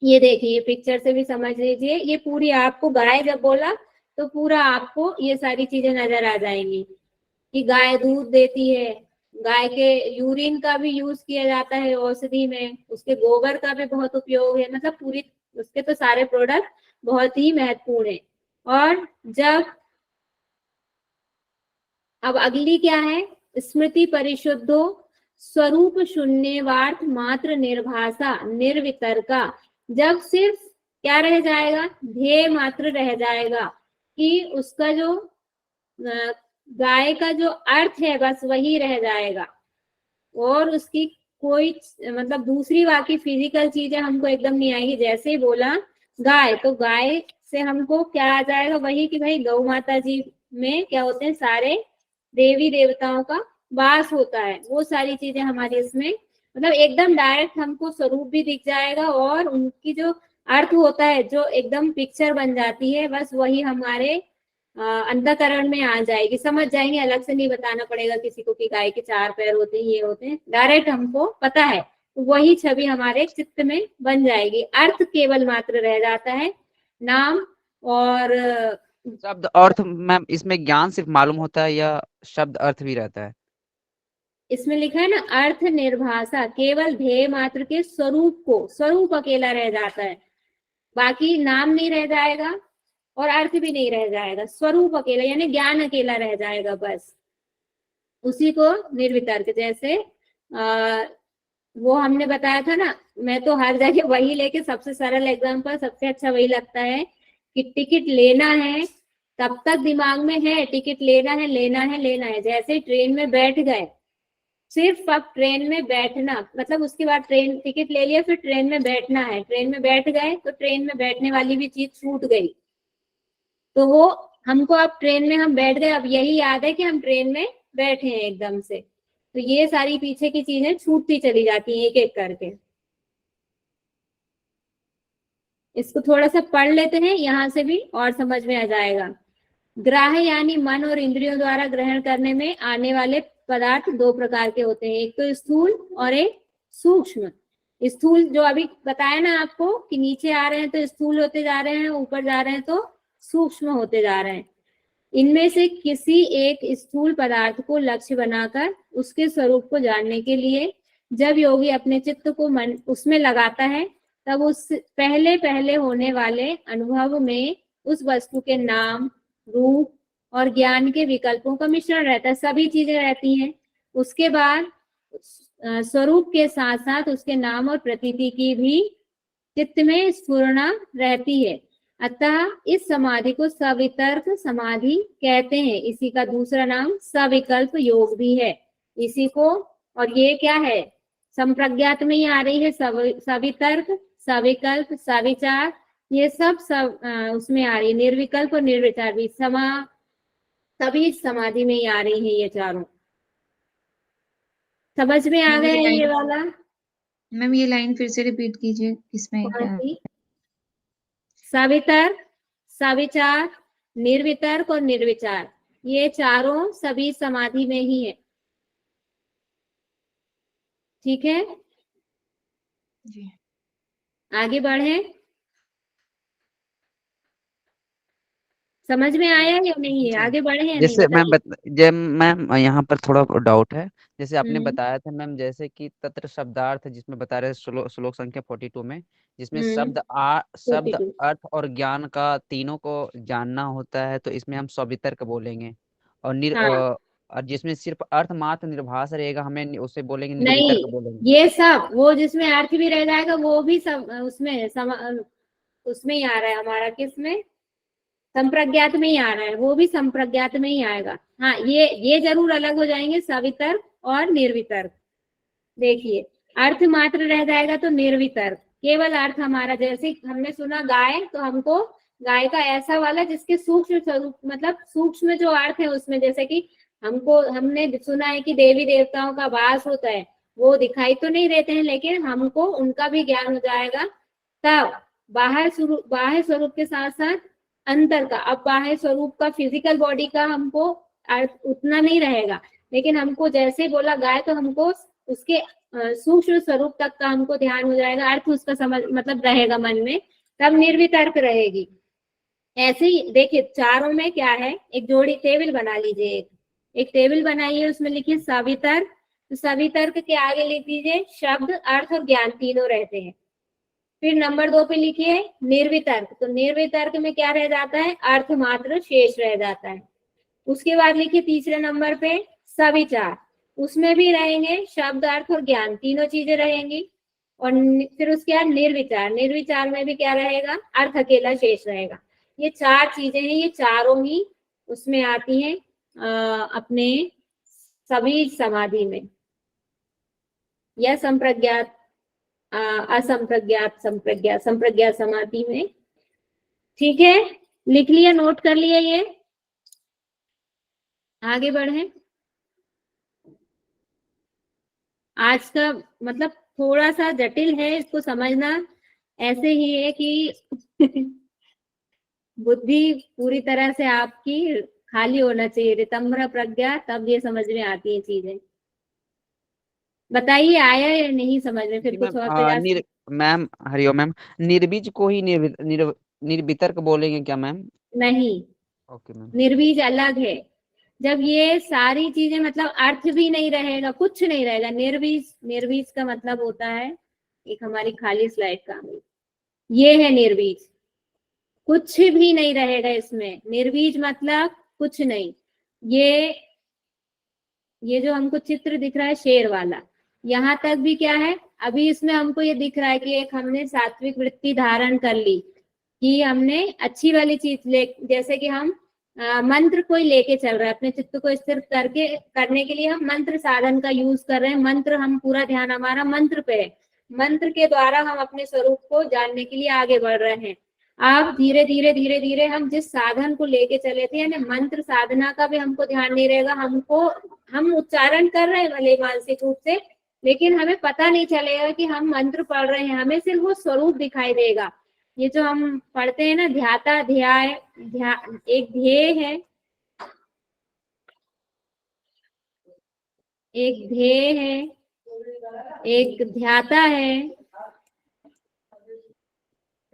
ये देखिए, ये पिक्चर से भी समझ लीजिए, ये पूरी आपको गाय जब बोला तो पूरा आपको ये सारी चीजें नजर आ जाएंगी कि गाय दूध देती है, गाय के यूरिन का भी यूज किया जाता है औषधि में, उसके गोबर का भी बहुत उपयोग है, मतलब पूरी उसके तो सारे प्रोडक्ट बहुत ही महत्वपूर्ण है। और जब अब अगली क्या है, स्मृति परिशुद्धो स्वरूप शून्यवार्थ मात्र निर्भाषा निर्वितर्का। जब सिर्फ क्या रह जाएगा, ध्येय मात्र रह जाएगा कि उसका जो गाय का जो अर्थ है बस वही रह जाएगा, और उसकी कोई मतलब दूसरी बाकी फिजिकल चीजें हमको एकदम नहीं आएगी। जैसे ही बोला गाय, तो गाय से हमको क्या आ जाएगा, वही कि भाई गौ माता जी में क्या होते हैं, सारे देवी देवताओं का वास होता है, वो सारी चीजें हमारी इसमें मतलब एकदम डायरेक्ट हमको स्वरूप भी दिख जाएगा, और उनकी जो अर्थ होता है जो एकदम पिक्चर बन जाती है, बस वही हमारे अंतःकरण में आ जाएगी, समझ जाएंगे। अलग से नहीं बताना पड़ेगा किसी को कि गाय के 4 पैर होते हैं, ये होते हैं, डायरेक्ट हमको पता है, तो वही छवि हमारे चित्त में बन जाएगी। अर्थ केवल मात्र रह जाता है, नाम और शब्द अर्थ मैम इसमें ज्ञान सिर्फ मालूम होता है या शब्द अर्थ भी रहता है? इसमें लिखा है ना, अर्थ निर्भाषा, केवल ध्येय मात्र के स्वरूप को, स्वरूप अकेला रह जाता है, बाकी नाम नहीं रह जाएगा और अर्थ भी नहीं रह जाएगा, स्वरूप अकेला यानी ज्ञान अकेला रह जाएगा बस। उसी को निर्वितर्क, जैसे वो हमने बताया था ना, मैं तो हर जगह वही लेके सबसे सरल एग्जांपल सबसे अच्छा वही लगता है कि टिकट लेना है, तब तक दिमाग में है टिकट लेना है लेना है लेना है, जैसे ट्रेन में बैठ गए, सिर्फ अब ट्रेन में बैठना, मतलब उसके बाद ट्रेन टिकट ले लिया, फिर ट्रेन में बैठना है, ट्रेन में बैठ गए तो ट्रेन में बैठने वाली भी चीज छूट गई, तो वो हमको अब ट्रेन में हम बैठ गए, अब यही याद है कि हम ट्रेन में बैठे हैं एकदम से, तो ये सारी पीछे की चीजें छूटती चली जाती हैं एक एक करके। इसको थोड़ा सा पढ़ लेते हैं, यहाँ से भी और समझ में आ जाएगा। ग्राह्य यानी मन और इंद्रियों द्वारा ग्रहण करने में आने वाले पदार्थ 2 प्रकार के होते हैं, एक तो स्थूल और एक सूक्ष्म। स्थूल जो अभी बताया ना आपको कि नीचे आ रहे हैं तो स्थूल होते जा रहे हैं, ऊपर जा रहे हैं तो सूक्ष्म होते जा रहे हैं। इनमें से किसी एक स्थूल पदार्थ को लक्ष्य बनाकर उसके स्वरूप को जानने के लिए जब योगी अपने चित्त को मन उसमें लगाता है, तब उस पहले पहले होने वाले अनुभव में उस वस्तु के नाम, रूप और ज्ञान के विकल्पों का मिश्रण रहता है, सभी चीजें रहती हैं। उसके बाद स्वरूप के साथ साथ उसके नाम और प्रतीति की भी चित्त में स्फुरना रहती है। अतः इस समाधि को सवितर्क समाधि कहते हैं। इसी का दूसरा नाम सविकल्प योग भी है। इसी को, और ये क्या है, संप्रज्ञात में ही आ रही है, सवितर्क, सविकल्प, सविचार, ये सब उसमें आ रही है। निर्विकल्प और निर्विचार भी सभी समाधि में ही आ रही है, ये चारों। समझ में आ गया ये वाला? मैम ये लाइन फिर से रिपीट कीजिए, किसमें क्या? सवितर्क, सविचार, निर्वितर्क और निर्विचार, ये चारों सभी समाधि में ही है। ठीक है, जी आगे बढ़े। समझ में आया या नहीं है? आगे बढ़े या नहीं जैसे बताइए। मैम यहाँ पर थोड़ा डाउट है। जैसे आपने हम्म। बताया था मैम, जैसे कि तत्र शब्दार्थ जिसमें बता रहे श्लोक संख्या 42 में, जिसमें शब्द 42। अर्थ और ज्ञान का तीनों को जानना होता है, तो इसमें हम सवितर्क बोलेंगे। और हाँ, और जिसमें सिर्फ अर्थ मात्र निर्भास रहेगा, हमें उसे बोलेंगे नहीं, निर्वितर्क बोलेंगे। ये सब वो जिसमें अर्थ भी रह जाएगा वो भी सब उसमें ही आ रहा है हमारा, किसमें, संप्रज्ञात में ही आ रहा है, वो भी संप्रज्ञात में ही आएगा। हाँ, ये जरूर अलग हो जाएंगे, सवितर्क और निर्वितर्क। देखिए, अर्थ मात्र रह जाएगा तो निर्वितर्क, केवल अर्थ हमारा, जैसे हमने सुना गाय, तो हमको गाय का ऐसा वाला जिसके सूक्ष्म स्वरूप, मतलब सूक्ष्म जो अर्थ है उसमें, जैसे कि हमने सुना है कि देवी देवताओं का वास होता है, वो दिखाई तो नहीं देते हैं लेकिन हमको उनका भी ज्ञान हो जाएगा। तब बाह्य स्वरूप के साथ साथ अंतर का, अब बाह्य स्वरूप का, फिजिकल बॉडी का हमको अर्थ उतना नहीं रहेगा, लेकिन हमको जैसे बोला गाय, तो हमको उसके सूक्ष्म स्वरूप तक का हमको ध्यान हो जाएगा, अर्थ उसका समझ मतलब रहेगा मन में, तब निर्वितर्क रहेगी। ऐसे ही देखिए, चारों में क्या है, एक जोड़ी टेबल बना लीजिए, एक टेबल बनाइए, उसमें लिखिए सवितर्क, तो सवितर्क के आगे लिख दीजिए शब्द, अर्थ और ज्ञान तीनों रहते हैं। फिर नंबर 2 पे लिखिए निर्वितर्क, तो निर्वितर्क में क्या रह जाता है, अर्थ मात्र शेष रह जाता है। उसके बाद लिखिए तीसरे नंबर पे सविचार, उसमें भी रहेंगे शब्द, अर्थ और ज्ञान, तीनों चीजें रहेंगी। और फिर उसके बाद निर्विचार, निर्विचार में भी क्या रहेगा, अर्थ अकेला शेष रहेगा। ये 4 चीजें हैं, ये चारों ही उसमें आती हैं, अपने सभी समाधि में या संप्रज्ञात असंप्रज्ञात संप्रज्ञात संप्रज्ञात समाधि में। ठीक है, लिख लिया, नोट कर लिया, ये आगे बढ़े। आज का मतलब थोड़ा सा जटिल है, इसको समझना ऐसे ही है कि बुद्धि पूरी तरह से आपकी खाली होना चाहिए, रितंभरा प्रज्ञा, तब ये समझ में आती है चीजें। बताइए आया या नहीं समझ में, फिर जी कुछ मैम, और प्रयास। मैम हरिओम मैम, निर्बीज को ही निर्वितर्क बोलेंगे क्या मैम? नहीं, ओके मैम। निर्बीज अलग है। जब ये सारी चीजें मतलब अर्थ भी नहीं रहेगा, कुछ नहीं रहेगा, निर्बीज, निर्बीज का मतलब होता है, एक हमारी खाली स्लाइड का ये है निर्बीज, कुछ भी नहीं रहेगा इसमें। निर्बीज मतलब कुछ नहीं। ये जो हमको चित्र दिख रहा है शेर वाला, यहाँ तक भी क्या है, अभी इसमें हमको ये दिख रहा है कि एक हमने सात्विक वृत्ति धारण कर ली, कि हमने अच्छी वाली चीज जैसे कि हम मंत्र कोई लेके चल रहा है, अपने चित्त को स्थिर करने के लिए हम मंत्र साधन का यूज कर रहे हैं। मंत्र, हम पूरा ध्यान हमारा मंत्र पे है, मंत्र के द्वारा हम अपने स्वरूप को जानने के लिए आगे बढ़ रहे हैं। अब धीरे धीरे धीरे धीरे हम जिस साधन को लेके चले थे, यानी मंत्र साधना का भी हमको ध्यान नहीं रहेगा। हम उच्चारण कर रहे हैं भले मानसिक रूप से, लेकिन हमें पता नहीं चलेगा कि हम मंत्र पढ़ रहे हैं, हमें सिर्फ वो स्वरूप दिखाई देगा। ये जो हम पढ़ते हैं ना, ध्याता ध्याय, एक ध्येय है, एक ध्येय है, एक ध्याता है,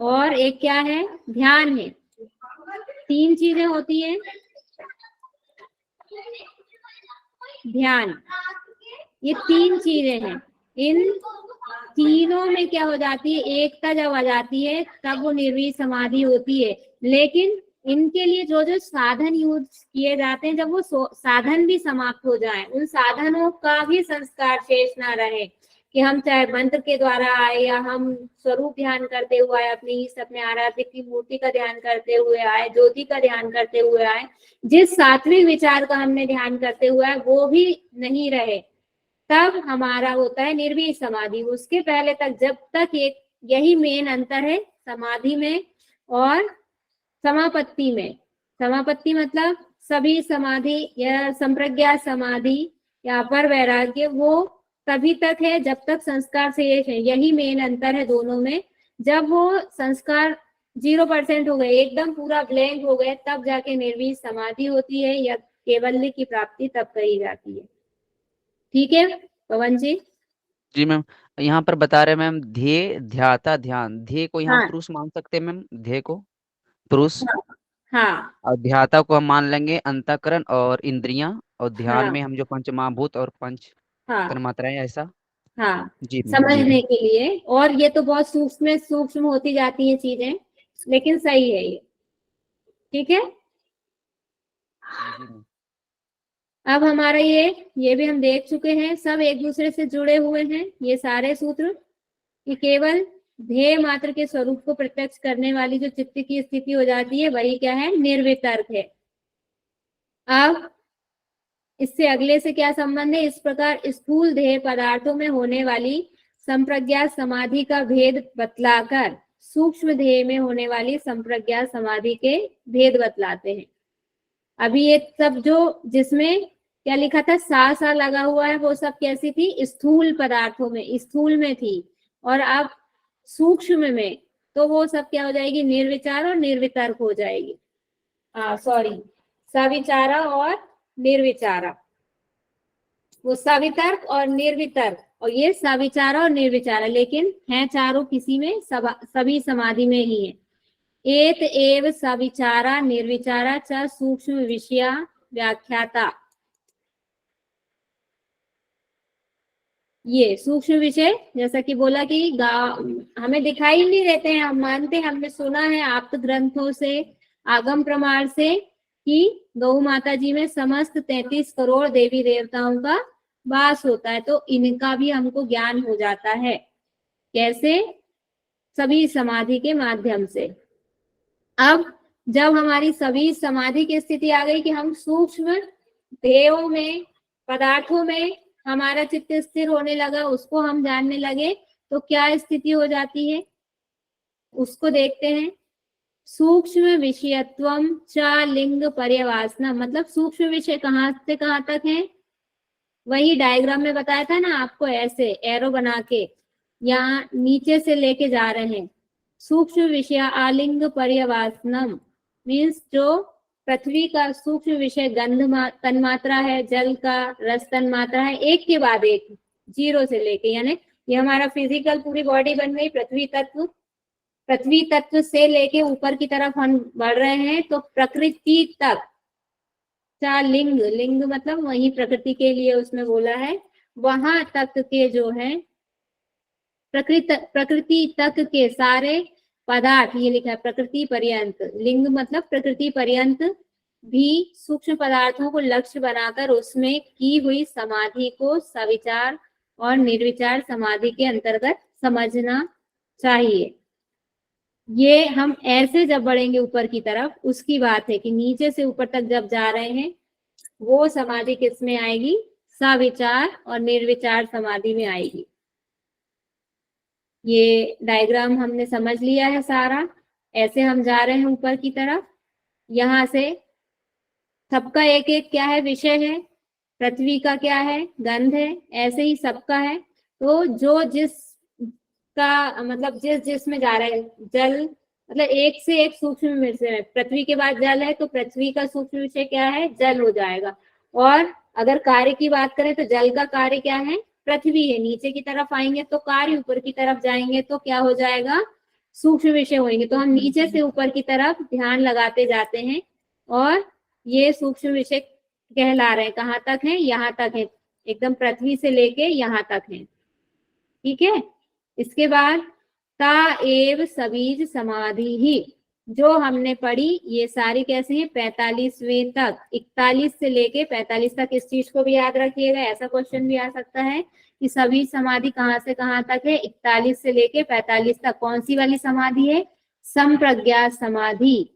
और एक क्या है, ध्यान है। तीन चीजें होती हैं। ध्यान, ये तीन चीजें हैं। इन तीनों में क्या हो जाती है, एकता जब आ जाती है तब वो निर्वीज समाधि होती है। लेकिन इनके लिए जो जो साधन यूज किए जाते हैं, जब वो साधन भी समाप्त हो जाए, उन साधनों का भी संस्कार शेष ना रहे, कि हम चाहे मंत्र के द्वारा आए या हम स्वरूप ध्यान करते हुए आए, अपने आराध्य की मूर्ति का ध्यान करते हुए आए, ज्योति का ध्यान करते हुए आए, जिस सात्विक विचार का हमने ध्यान करते हुए आए वो भी नहीं रहे, तब हमारा होता है निर्वीज समाधि। उसके पहले तक, जब तक यही मेन अंतर है समाधि में और समापत्ति में। समापत्ति मतलब सभी समाधि या संप्रज्ञा समाधि या अपर वैराग्य, वो तभी तक है जब तक संस्कार शेष है। यही मेन अंतर है दोनों में। जब वो संस्कार 0% हो गए, एकदम पूरा ब्लैंक हो गए, तब जाके निर्वीज समाधि होती है या केवल्य की प्राप्ति तब कही जाती है। ठीक है पवन जी? जी मैम, यहाँ पर बता रहे मैम, ध्येय ध्याता ध्यान, ध्येय को यहाँ हाँ पुरुष मान सकते हैं मैम, ध्येय को पुरुष, हाँ और ध्याता को हम मान लेंगे अंतःकरण और इंद्रियां, और ध्यान हाँ में हम जो पंच महाभूत और पंच हाँ तन्मात्राएं, ऐसा। हाँ, जी मैम, जी समझने मैम। के लिए। और ये तो बहुत सूक्ष्म सूक्ष्म होती जाती है चीजें, लेकिन सही है ये। ठीक है, जी मैम। अब हमारा ये भी हम देख चुके हैं, सब एक दूसरे से जुड़े हुए हैं ये सारे सूत्र, कि केवल ध्येय मात्र के स्वरूप को प्रत्यक्ष करने वाली जो चित्त की स्थिति हो जाती है, वही क्या है, निर्वितर्क है। अब इससे अगले से क्या संबंध है, इस प्रकार स्थूल ध्येय पदार्थों में होने वाली संप्रज्ञात समाधि का भेद बतलाकर सूक्ष्म ध्येय में होने वाली संप्रज्ञात समाधि के भेद बतलाते हैं। अभी ये सब जो जिसमें क्या लिखा था, सा लगा हुआ है, वो सब कैसी थी, स्थूल पदार्थों में, स्थूल में थी। और अब सूक्ष्म में तो वो सब क्या हो जाएगी, निर्विचार और निर्वितर्क हो जाएगी। सॉरी, सविचारा और निर्विचारा, वो सवितर्क और निर्वितर्क, और ये सविचारा और निर्विचारा, लेकिन हैं चारों किसी में, सभी समाधि में ही है। एत एव सविचारा निर्विचारा च सूक्ष्म विषया व्याख्याता। ये सूक्ष्म विषय, जैसा कि बोला कि हमें दिखाई नहीं देते हैं, हम मानते, हमने सुना है आप्त ग्रंथों से, आगम प्रमाण से, कि गौ माता जी में समस्त 33 करोड़ देवी देवताओं का वास होता है। तो इनका भी हमको ज्ञान हो जाता है, कैसे, सभी समाधि के माध्यम से। अब जब हमारी सभी समाधि की स्थिति आ गई कि हम सूक्ष्म ध्येयों में, पदार्थों में हमारा चित्त स्थिर होने लगा, उसको हम जानने लगे, तो क्या स्थिति हो जाती है उसको देखते हैं। सूक्ष्म विषयत्वम च लिंग पर्यवासना, मतलब सूक्ष्म विषय कहाँ से कहाँ तक है, वही डायग्राम में बताया था ना आपको, ऐसे एरो बना के यहाँ नीचे से लेके जा रहे हैं। सूक्ष्म विषय आलिंग पर्यवासनम मीन्स जो पृथ्वी का सूक्ष्म विषय गंध तन्मात्रा है, जल का रस तन्मात्रा है, एक के बाद एक, जीरो से लेके, यानी ये हमारा फिजिकल पूरी बॉडी बन गई पृथ्वी तत्व। पृथ्वी तत्व से लेके ऊपर की तरफ हम बढ़ रहे हैं, तो प्रकृति तक, लिंग, लिंग मतलब वही प्रकृति के लिए उसमें बोला है, वहां तक के जो है प्रकृति तक के सारे पदार्थ, ये लिखा है प्रकृति पर्यंत, लिंग मतलब प्रकृति पर्यंत भी सूक्ष्म पदार्थों को लक्ष्य बनाकर उसमें की हुई समाधि को सविचार और निर्विचार समाधि के अंतर्गत समझना चाहिए। ये हम ऐसे जब बढ़ेंगे ऊपर की तरफ, उसकी बात है कि नीचे से ऊपर तक जब जा रहे हैं, वो समाधि किस में आएगी, सविचार और निर्विचार समाधि में आएगी। ये डायग्राम हमने समझ लिया है सारा, ऐसे हम जा रहे हैं ऊपर की तरफ। यहाँ से सबका एक एक क्या है, विषय है, पृथ्वी का क्या है, गंध है, ऐसे ही सबका है। तो जो जिस का मतलब जिस में जा रहा है, जल मतलब एक से एक सूक्ष्म विषय, पृथ्वी के बाद जल है तो पृथ्वी का सूक्ष्म विषय क्या है, जल हो जाएगा। और अगर कार्य की बात करें तो जल का कार्य क्या है, पृथ्वी है। नीचे की तरफ आएंगे तो कार्य, ऊपर की तरफ जाएंगे तो क्या हो जाएगा, सूक्ष्म विषय होंगे। तो हम नीचे से ऊपर की तरफ ध्यान लगाते जाते हैं और ये सूक्ष्म विषय कहला रहे हैं। कहाँ तक है, यहाँ तक है, एकदम पृथ्वी से लेके यहाँ तक है, ठीक है। इसके बाद ता एव सबीज समाधि ही, जो हमने पढ़ी ये सारी कैसे हैं, 45वें तक, 41 से लेके 45 तक। इस चीज को भी याद रखिएगा, ऐसा क्वेश्चन भी आ सकता है कि सभी समाधि कहाँ से कहाँ तक है, 41 से लेके 45 तक। कौन सी वाली समाधि है, संप्रज्ञात समाधि।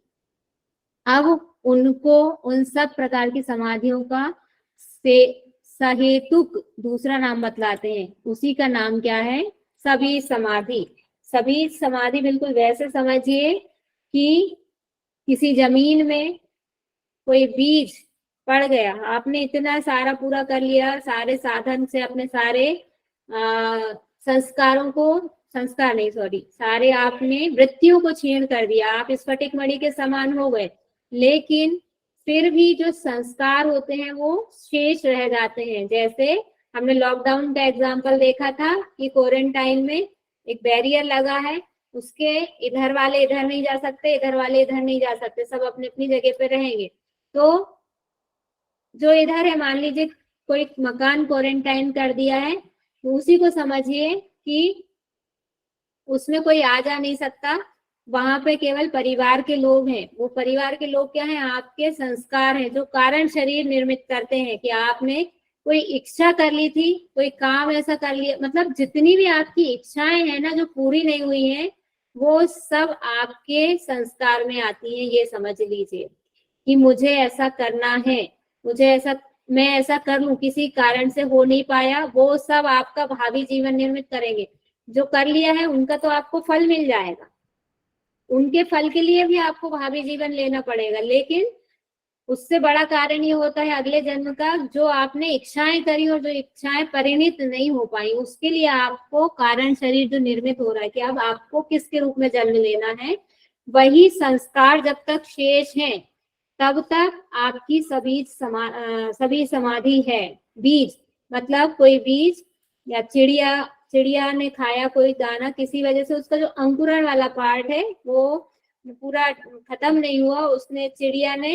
अब उनको, उन सब प्रकार की समाधियों का से सहेतुक दूसरा नाम बतलाते हैं, उसी का नाम क्या है, सभी समाधि। सभी समाधि बिल्कुल वैसे समझिए कि किसी जमीन में कोई बीज पड़ गया, आपने इतना सारा पूरा कर लिया, सारे साधन से अपने सारे संस्कारों को, संस्कार नहीं सॉरी, सारे आपने वृत्तियों को क्षीण कर दिया, आप स्फटिक मणि के समान हो गए, लेकिन फिर भी जो संस्कार होते हैं वो शेष रह जाते हैं। जैसे हमने लॉकडाउन का एग्जाम्पल देखा था कि क्वारंटाइन में एक बैरियर लगा है, उसके इधर वाले इधर नहीं जा सकते, इधर वाले इधर नहीं जा सकते, सब अपनी अपनी जगह पे रहेंगे। तो जो इधर है, मान लीजिए कोई मकान क्वारंटाइन कर दिया है, तो उसी को समझिए कि उसमें कोई आ जा नहीं सकता, वहां पे केवल परिवार के लोग हैं। वो परिवार के लोग क्या हैं, आपके संस्कार हैं, जो कारण शरीर निर्मित करते हैं कि आपने कोई इच्छा कर ली थी, कोई काम ऐसा कर लिया, मतलब जितनी भी आपकी इच्छाएं हैं ना जो पूरी नहीं हुई हैं, वो सब आपके संस्कार में आती हैं। ये समझ लीजिए कि मुझे ऐसा करना है, मुझे ऐसा, मैं ऐसा कर लूं, किसी कारण से हो नहीं पाया, वो सब आपका भावी जीवन निर्मित करेंगे। जो कर लिया है उनका तो आपको फल मिल जाएगा, उनके फल के लिए भी आपको भावी जीवन लेना पड़ेगा, लेकिन उससे बड़ा कारण ये होता है अगले जन्म का, जो आपने इच्छाएं करी और जो इच्छाएं परिणित नहीं हो पाई, उसके लिए आपको कारण शरीर जो निर्मित हो रहा है कि अब आपको किसके रूप में जन्म लेना है, वही संस्कार जब तक शेष हैं तब तक आपकी सभी समाधि है। बीज मतलब कोई बीज या चिड़िया ने खाया कोई दाना, किसी वजह से उसका जो अंकुरण वाला पार्ट है वो पूरा खत्म नहीं हुआ, उसने, चिड़िया ने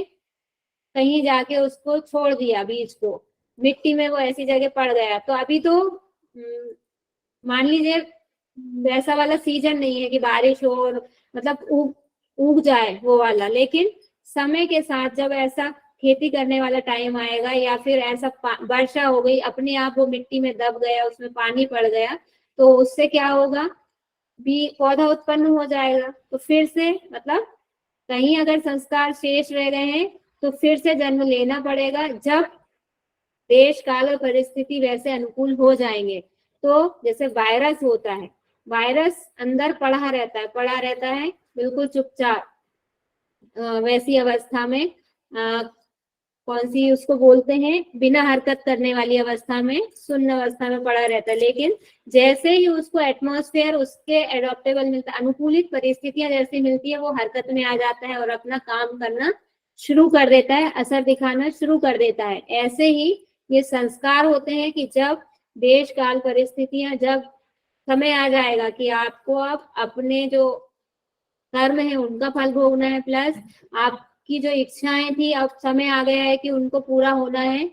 कहीं जाके उसको छोड़ दिया, बीज को मिट्टी में, वो ऐसी जगह पड़ गया। तो अभी तो मान लीजिए वैसा वाला सीजन नहीं है कि बारिश हो मतलब उग जाए वो वाला, लेकिन समय के साथ जब ऐसा खेती करने वाला टाइम आएगा या फिर ऐसा वर्षा हो गई, अपने आप वो मिट्टी में दब गया, उसमें पानी पड़ गया, तो उससे क्या होगा, भी पौधा उत्पन्न हो जाएगा। तो फिर से मतलब कहीं अगर संस्कार शेष रह गए हैं तो फिर से जन्म लेना पड़ेगा। जब देश काल और परिस्थिति वैसे अनुकूल हो जाएंगे। तो जैसे वायरस होता है, वायरस अंदर पड़ा रहता है बिल्कुल चुपचाप, वैसी अवस्था में कौन सी उसको बोलते हैं, बिना हरकत करने वाली अवस्था में, शून्य अवस्था में पड़ा रहता है। लेकिन जैसे ही उसको एटमॉस्फेयर उसके एडॉप्टेबल मिलता है, अनुकूलित परिस्थितियां जैसी मिलती है, वो हरकत में आ जाता है और अपना काम करना शुरू कर देता है, असर दिखाना शुरू कर देता है। ऐसे ही ये संस्कार होते हैं कि जब देश काल परिस्थितियां, जब समय आ जाएगा कि आपको अब अपने जो कर्म है उनका फल भोगना है, प्लस आपकी जो इच्छाएं थी अब समय आ गया है कि उनको पूरा होना है,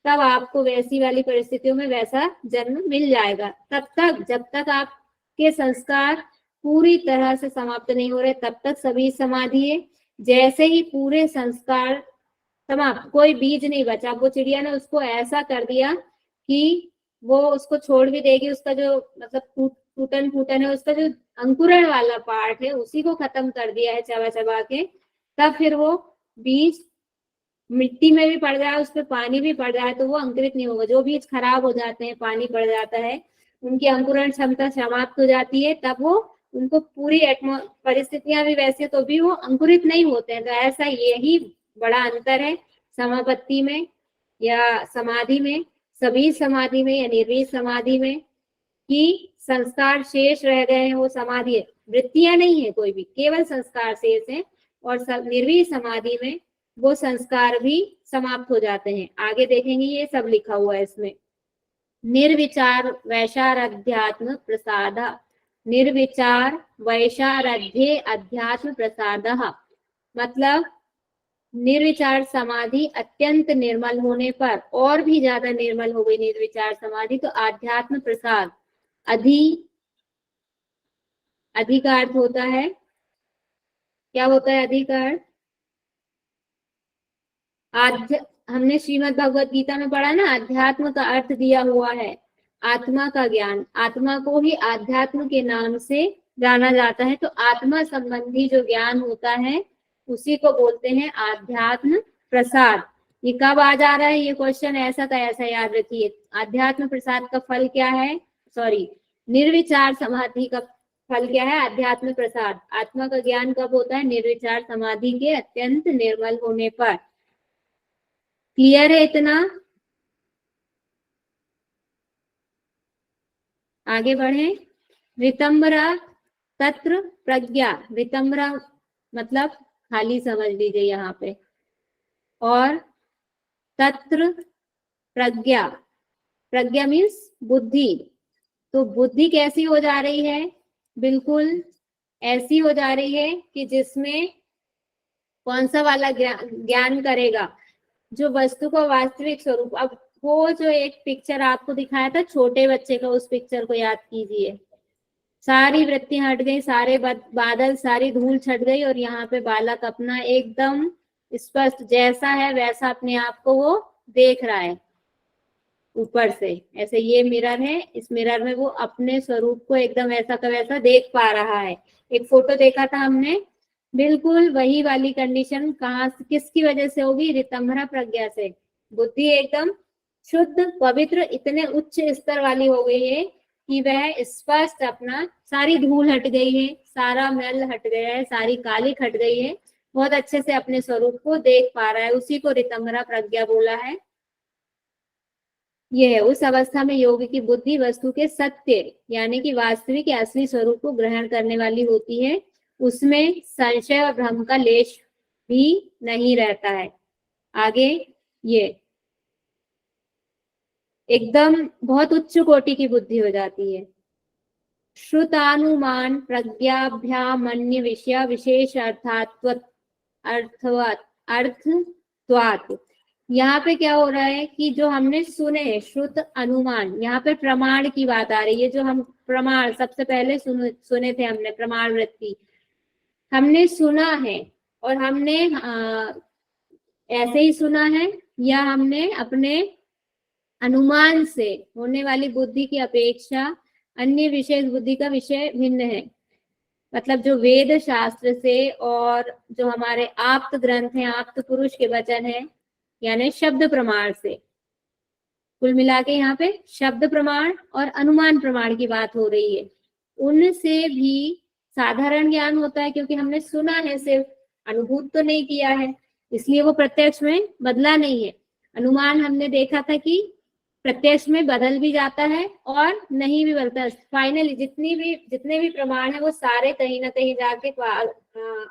तब आपको वैसी वाली परिस्थितियों में वैसा जन्म मिल जाएगा। तब तक, जब तक आपके संस्कार पूरी तरह से समाप्त नहीं हो रहे, तब तक सभी समाधि है। जैसे ही पूरे संस्कार समाप्त, कोई बीज नहीं बचा, वो चिड़िया ने उसको ऐसा कर दिया कि वो उसको छोड़ भी देगी, उसका जो मतलब टूटन फूटन है, उसका जो अंकुरण वाला पार्ट है उसी को खत्म कर दिया है चबा चबा के, तब फिर वो बीज मिट्टी में भी पड़ जाए, उस पर पानी भी पड़ जाए तो वो अंकुरित नहीं होगा। जो बीज खराब हो जाते हैं, पानी पड़ जाता है, उनकी अंकुरण क्षमता समाप्त हो जाती है, तब वो उनको पूरी परिस्थितियां भी वैसे तो भी वो अंकुरित नहीं होते हैं। तो ऐसा यही बड़ा अंतर है समापत्ति में या समाधि में, सभी समाधि में या निर्वीज समाधि में, कि संस्कार शेष रह गए हैं, वो समाधि है, वृत्तियां नहीं है कोई भी, केवल संस्कार शेष है। और निर्वीज समाधि में वो संस्कार भी समाप्त हो जाते हैं। आगे देखेंगे, ये सब लिखा हुआ है इसमें। निर्विचार वैशारध्यात्म प्रसाद, निर्विचार वैशारध्य अध्यात्म प्रसाद, मतलब निर्विचार समाधि अत्यंत निर्मल होने पर, और भी ज्यादा निर्मल हो गई निर्विचार समाधि, तो आध्यात्म प्रसाद, अधि का अर्थ होता है, क्या होता है अधि का अर्थ? हमने श्रीमद् भगवत गीता में पढ़ा ना, अध्यात्म का अर्थ दिया हुआ है आत्मा का ज्ञान। आत्मा को ही आध्यात्म के नाम से जाना जाता है। तो आत्मा संबंधी जो ज्ञान होता है उसी को बोलते हैं आध्यात्म प्रसाद। ये कब आ जा रहा है ये क्वेश्चन, ऐसा का ऐसा याद रखिए। आध्यात्म प्रसाद का फल क्या है, निर्विचार समाधि का फल क्या है? आध्यात्म प्रसाद। आत्मा का ज्ञान कब होता है? निर्विचार समाधि के अत्यंत निर्मल होने पर। क्लियर है इतना? आगे बढ़े। रितंबरा तत्र प्रज्ञा, रितंबरा मतलब खाली समझ लीजिए यहाँ पे, और तत्र प्रज्ञा, प्रज्ञा मीन्स बुद्धि। तो बुद्धि कैसी हो जा रही है? बिल्कुल ऐसी हो जा रही है कि जिसमें कौन सा वाला ज्ञान करेगा? जो वस्तु का वास्तविक स्वरूप। अब वो जो एक पिक्चर आपको दिखाया था छोटे बच्चे का, उस पिक्चर को याद कीजिए। सारी वृत्तियां हट गई, सारे बादल, सारी धूल छट गई, और यहाँ पे बालक अपना एकदम स्पष्ट जैसा है वैसा अपने आप को वो देख रहा है ऊपर से। ऐसे ये मिरर है, इस मिरर में वो अपने स्वरूप को एकदम ऐसा का वैसा देख पा रहा है। एक फोटो देखा था हमने, बिल्कुल वही वाली कंडीशन कहाँ किसकी वजह से होगी? रितंभरा प्रज्ञा से। बुद्धि एकदम शुद्ध पवित्र इतने उच्च स्तर वाली हो गई है कि वह स्पष्ट अपना, सारी धूल हट गई है, सारा मैल हट गया है, सारी कालिक हट गई है, बहुत अच्छे से अपने स्वरूप को देख पा रहा है। उसी को रितंभरा प्रज्ञा बोला है। यह है उस अवस्था में योग की बुद्धि वस्तु के सत्य यानी कि वास्तविक या असली स्वरूप को ग्रहण करने वाली होती है। उसमें संशय और भ्रम का लेश भी नहीं रहता है। आगे ये एकदम बहुत उच्च कोटि की बुद्धि हो जाती है। श्रुतानुमान प्रज्ञाभ्यामन्य विषय विशेष अर्थत्वात्। यहाँ पे क्या हो रहा है कि जो हमने सुने, श्रुत अनुमान, यहाँ पे प्रमाण की बात आ रही है। जो हम प्रमाण सबसे पहले सुने थे हमने, प्रमाण वृत्ति हमने सुना है, और हमने ऐसे ही सुना है या हमने अपने अनुमान से होने वाली बुद्धि की अपेक्षा अन्य विशेष बुद्धि का विषय भिन्न है। मतलब जो वेद शास्त्र से और जो हमारे आप्त ग्रंथ हैं, आप्त पुरुष के वचन है, यानी शब्द प्रमाण से, कुल मिला के यहाँ पे शब्द प्रमाण और अनुमान प्रमाण की बात हो रही है। उनसे भी साधारण ज्ञान होता है क्योंकि हमने सुना है, सिर्फ अनुभूत तो नहीं किया है, इसलिए वो प्रत्यक्ष में बदला नहीं है। अनुमान हमने देखा था कि प्रत्यक्ष में बदल भी जाता है और नहीं भी बदलता। फाइनली जितने भी प्रमाण है वो सारे कहीं ना कहीं जाके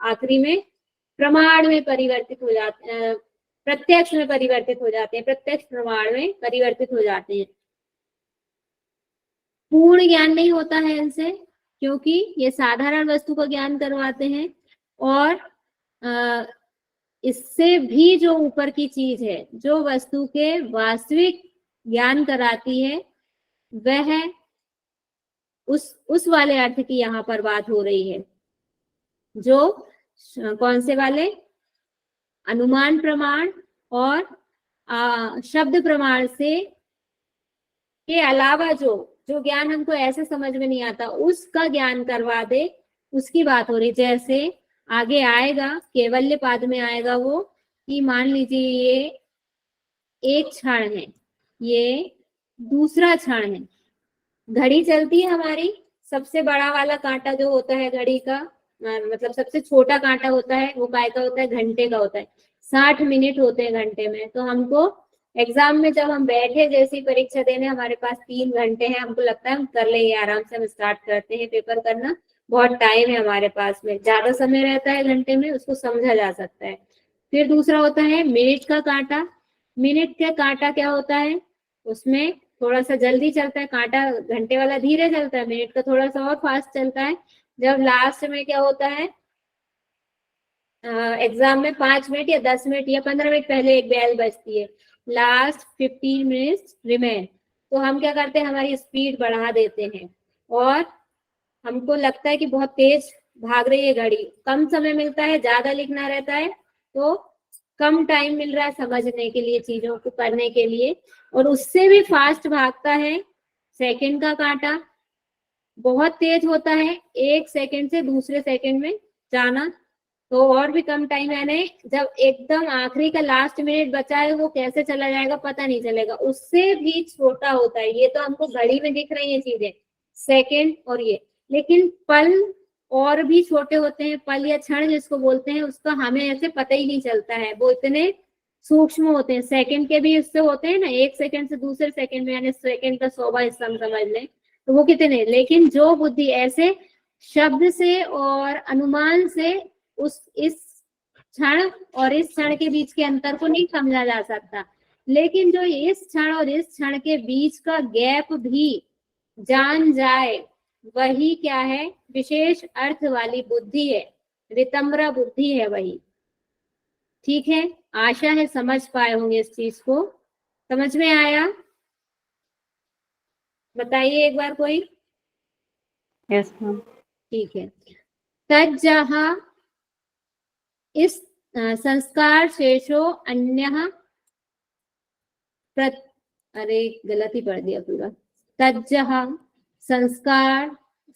आखिरी में प्रमाण में परिवर्तित हो जाते हैं, प्रत्यक्ष में परिवर्तित हो जाते हैं, प्रत्यक्ष प्रमाण में परिवर्तित हो जाते हैं। पूर्ण ज्ञान नहीं होता है इनसे, क्योंकि ये साधारण वस्तु का ज्ञान करवाते हैं और इससे भी जो ऊपर की चीज है, जो वस्तु के वास्तविक ज्ञान कराती है, वह उस वाले अर्थ की यहाँ पर बात हो रही है। जो कौन से वाले? अनुमान प्रमाण और शब्द प्रमाण से के अलावा जो ज्ञान हमको ऐसे समझ में नहीं आता, उसका ज्ञान करवा दे, उसकी बात हो रही। जैसे आगे आएगा, कैवल्य पाद में आएगा वो, कि मान लीजिए ये एक क्षण है, ये दूसरा क्षण है। घड़ी चलती है हमारी, सबसे बड़ा वाला कांटा जो होता है घड़ी का, मतलब सबसे छोटा कांटा होता है, वो काय का होता है? घंटे का होता है। 60 मिनट होते हैं घंटे में। तो हमको एग्जाम में जब हम बैठे जैसी परीक्षा देने, हमारे पास 3 घंटे हैं, हमको लगता है हम कर लेंगे आराम से, हम स्टार्ट करते हैं पेपर करना, बहुत टाइम है हमारे पास में, ज्यादा समय रहता है घंटे में, उसको समझा जा सकता है। फिर दूसरा होता है मिनट का कांटा। मिनट का कांटा क्या होता है? उसमें थोड़ा सा जल्दी चलता है कांटा, घंटे वाला धीरे चलता है, मिनट का थोड़ा सा और फास्ट चलता है। जब लास्ट में क्या होता है, एग्जाम में 5 मिनट या 10 मिनट या 15 मिनट पहले एक बेल बजती है, लास्ट 15 मिनट्स रिमेन। तो हम क्या करते हैं, हमारी स्पीड बढ़ा देते हैं और हमको लगता है कि बहुत तेज भाग रही है घड़ी, कम समय मिलता है, ज्यादा लिखना रहता है, तो कम टाइम मिल रहा है समझने के लिए, चीजों को करने के लिए। और उससे भी फास्ट भागता है सेकंड का कांटा, बहुत तेज होता है, 1 सेकंड से दूसरे सेकंड में जाना, तो और भी कम टाइम, यानी जब एकदम आखिरी का लास्ट मिनट बचा है, वो कैसे चला जाएगा पता नहीं चलेगा, उससे भी छोटा होता है। ये तो हमको घड़ी में दिख रही है चीजें, सेकंड और ये, लेकिन पल और भी छोटे होते हैं, पल या क्षण जिसको बोलते हैं, उसका हमें ऐसे पता ही नहीं चलता है, वो इतने सूक्ष्म होते हैं। सेकंड के भी उससे होते हैं ना, 1 सेकंड से दूसरे सेकंड में, यानी सेकंड का 100वां हिस्सा हम समझ लें, तो वो कितने। लेकिन जो बुद्धि ऐसे शब्द से और अनुमान से इस क्षण और इस क्षण के बीच के अंतर को नहीं समझा जा सकता, लेकिन जो इस क्षण और इस क्षण के बीच का गैप भी जान जाए, वही क्या है? विशेष अर्थ वाली बुद्धि है, रितंबरा बुद्धि है वही। ठीक है, आशा है समझ पाए होंगे इस चीज को। समझ में आया? बताइए एक बार कोई। Yes ma'am. ठीक है। तज्जहा इस संस्कार शेषो अन्य अरे गलत ही पढ़ दिया पूरा। तज्जहा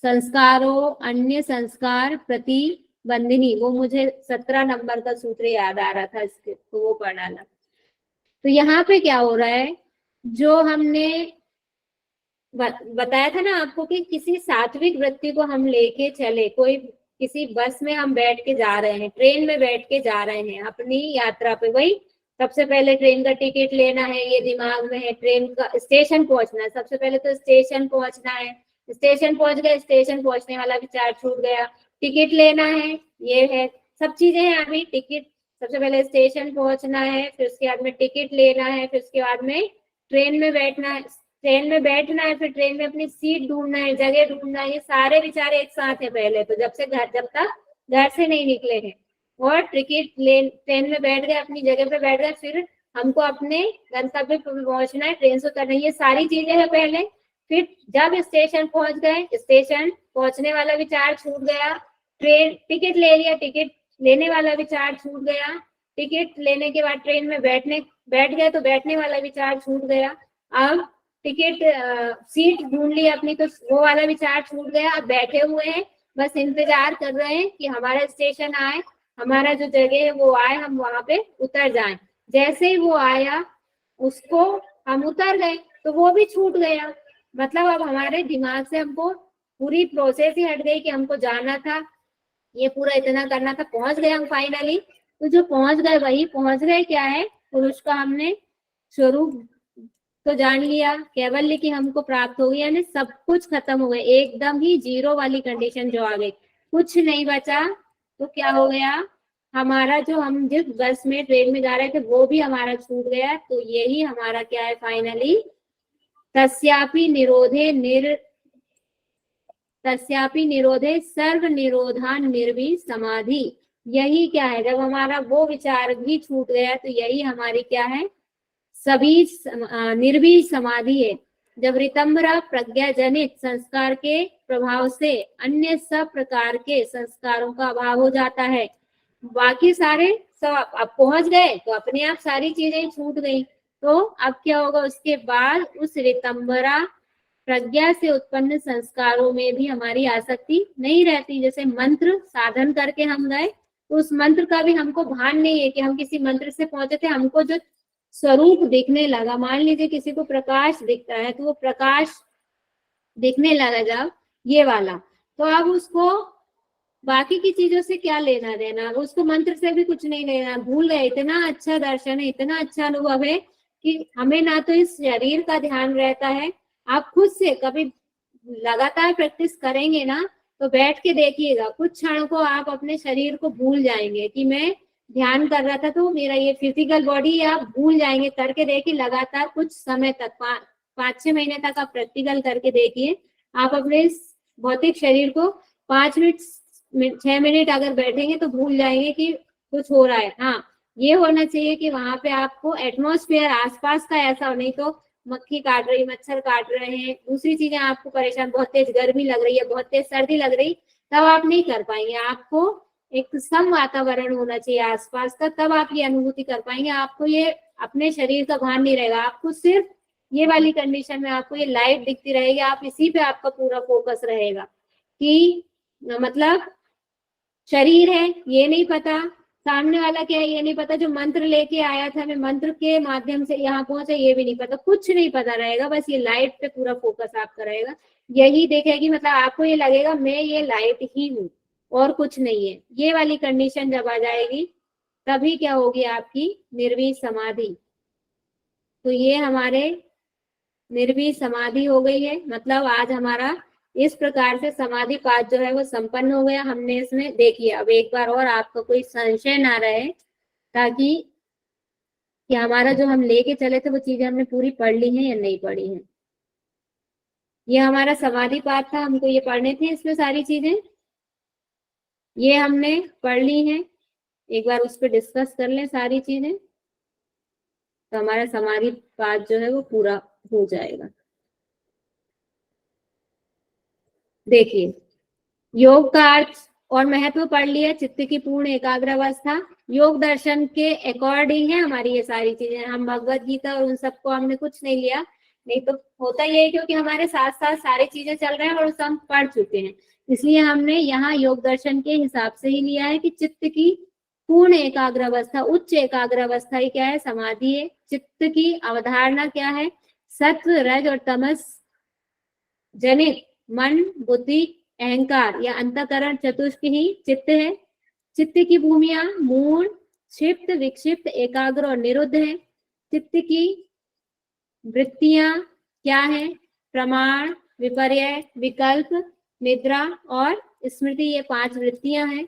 संस्कारो अन्य संस्कार प्रतिबंधिनी, वो मुझे 17 नंबर का सूत्र याद आ रहा था इसके, तो वो पढ़ाना। तो यहाँ पे क्या हो रहा है, जो हमने बताया था ना आपको कि किसी सात्विक वृत्ति को हम लेके चले, कोई किसी बस में हम बैठ के जा रहे हैं, ट्रेन में बैठ के जा रहे हैं अपनी यात्रा पे, वही सबसे पहले ट्रेन का टिकट लेना है, ये दिमाग में है, ट्रेन का स्टेशन पहुंचना है, सबसे पहले तो स्टेशन पहुंचना है, स्टेशन पहुंच गए, स्टेशन पहुंचने वाला विचार छूट गया, टिकट लेना है, ये है, सब चीजें हैं अभी। टिकट सबसे पहले स्टेशन पहुंचना है, फिर उसके बाद में टिकट लेना है, फिर उसके बाद में ट्रेन में बैठना है, ट्रेन में बैठना है, फिर ट्रेन में अपनी सीट ढूंढना है, जगह ढूंढना है, ये सारे विचार एक साथ है पहले तो, जब तक घर से नहीं निकले हैं। और टिकट ट्रेन में बैठ गए, अपनी जगह पे बैठ गए, फिर हमको अपने गंतव्य पर पहुंचना है, ट्रेन से उतरना है, ये सारी चीजें हैं पहले। फिर जब स्टेशन पहुंच गए, स्टेशन पहुंचने वाला विचार छूट गया, ट्रेन टिकट ले लिया, टिकट लेने वाला विचार छूट गया, टिकट लेने के बाद ट्रेन में बैठ गए तो बैठने वाला विचार छूट गया, अब टिकट सीट ढूंढ ली अपनी, तो वो वाला विचार छूट गया। अब बैठे हुए हैं, बस इंतजार कर रहे हैं कि हमारा स्टेशन आए, हमारा जो जगह है वो आए, हम वहां पे उतर जाएं। जैसे ही वो आया, उसको हम उतर गए तो वो भी छूट गया। मतलब अब हमारे दिमाग से हमको पूरी प्रोसेस ही हट गई कि हमको जाना था, ये पूरा इतना करना था, पहुंच गए हम फाइनली। तो जो पहुंच गए वही पहुंच गए, क्या है, पुरुष का हमने स्वरूप तो जान लिया, कैवल्य की हमको प्राप्त हो गई, यानी सब कुछ खत्म हो गया, एकदम ही जीरो वाली कंडीशन जो आ गई, कुछ नहीं बचा। तो क्या हो गया, हमारा जो हम जिस बस में ट्रेन में जा रहे थे वो भी हमारा छूट गया। तो यही हमारा क्या है फाइनली, तस्यापि निरोधे सर्व निरोधान निर्वी समाधि। यही क्या है, जब हमारा वो विचार भी छूट गया तो यही हमारी क्या है, सभी निर्वी समाधि है। जब रितंबरा प्रज्ञा जनित संस्कार के प्रभाव से अन्य सब प्रकार के संस्कारों का अभाव हो जाता है, बाकी सारे सब अब पहुंच गए तो अपने आप सारी चीजें छूट गई। तो अब क्या होगा, उसके बाद उस रितंबरा प्रज्ञा से उत्पन्न संस्कारों में भी हमारी आसक्ति नहीं रहती। जैसे मंत्र साधन करके हम गए तो उस मंत्र का भी हमको भान नहीं है कि हम किसी मंत्र से पहुंचे थे, हमको जो स्वरूप दिखने लगा, मान लीजिए किसी को प्रकाश दिखता है तो वो प्रकाश दिखने लगा जब ये वाला, तो अब उसको बाकी की चीजों से क्या लेना देना, उसको मंत्र से भी कुछ नहीं लेना, भूल गए। इतना अच्छा दर्शन है, इतना अच्छा अनुभव है कि हमें ना तो इस शरीर का ध्यान रहता है। आप खुद से कभी लगातार प्रैक्टिस करेंगे ना तो बैठ के देखिएगा, कुछ क्षण को आप अपने शरीर को भूल जाएंगे कि मैं ध्यान कर रहा था तो मेरा ये फिजिकल बॉडी आप भूल जाएंगे। करके देखिए लगातार कुछ समय तक, 5-6 महीने तक आप प्रैक्टिकल करके देखिए, आप अपने इस भौतिक शरीर को 5 मिनट 6 मिनट अगर बैठेंगे तो भूल जाएंगे कि कुछ हो रहा है। हाँ, ये होना चाहिए कि वहां पे आपको एटमॉस्फेयर आसपास का ऐसा हो, नहीं तो मक्खी काट रही, मच्छर काट रहे हैं, दूसरी चीजें आपको परेशान, बहुत तेज गर्मी लग रही है, बहुत तेज सर्दी लग रही, तब आप नहीं कर पाएंगे। आपको एक सम वातावरण होना चाहिए आसपास का, तब आप ये अनुभूति कर पाएंगे। आपको ये अपने शरीर का भान नहीं रहेगा, आपको सिर्फ ये वाली कंडीशन में आपको ये लाइट दिखती रहेगी, आप इसी पे आपका पूरा फोकस रहेगा कि मतलब शरीर है ये नहीं पता, सामने वाला क्या है ये नहीं पता, जो मंत्र लेके आया था मैं मंत्र के माध्यम से यहाँ पहुंचा ये भी नहीं पता, कुछ नहीं पता रहेगा, बस ये लाइट पे पूरा फोकस आपका रहेगा। यही देखेगी, मतलब आपको ये लगेगा मैं ये लाइट ही हूँ और कुछ नहीं है। ये वाली कंडीशन जब आ जाएगी तभी क्या होगी, आपकी निर्वी समाधि। तो ये हमारे निर्वी समाधि हो गई है। मतलब आज हमारा इस प्रकार से समाधि पाठ जो है वो संपन्न हो गया। हमने इसमें देखिए, अब एक बार और आपको कोई संशय ना रहे, ताकि कि हमारा जो हम लेके चले थे वो चीजें हमने पूरी पढ़ ली हैं या नहीं पढ़ी हैं। ये हमारा समाधि पाठ था, हमको ये पढ़ने थे, इसमें सारी चीजें ये हमने पढ़ ली हैं। एक बार उस पर डिस्कस कर लें सारी चीजें, तो हमारा समाधि पाठ जो है वो पूरा हो जाएगा। देखिए, योग का अर्थ और महत्व पढ़ लिया, चित्त की पूर्ण एकाग्र अवस्था, योग दर्शन के अकॉर्डिंग है हमारी ये सारी चीजें। हम भगवत गीता और उन सबको हमने कुछ नहीं लिया, नहीं तो होता ये है क्योंकि हमारे साथ साथ सारी चीजें चल रहे हैं और उसे हम पढ़ चुके हैं, इसलिए हमने यहाँ योग दर्शन के हिसाब से ही लिया है कि चित्त की पूर्ण एकाग्र अवस्था, उच्च एकाग्र अवस्था ही क्या है, समाधि है। चित्त की अवधारणा क्या है, सत्व रज और तमस जनित मन बुद्धि अहंकार या अंतःकरण चतुष्क ही चित्त है। चित्त की भूमिया मूल, क्षिप्त, विक्षिप्त, एकाग्र और निरुद्ध है। चित्त की वृत्तियां क्या है, प्रमाण, विपर्य, विकल्प, निद्रा और स्मृति, ये 5 वृत्तियां हैं।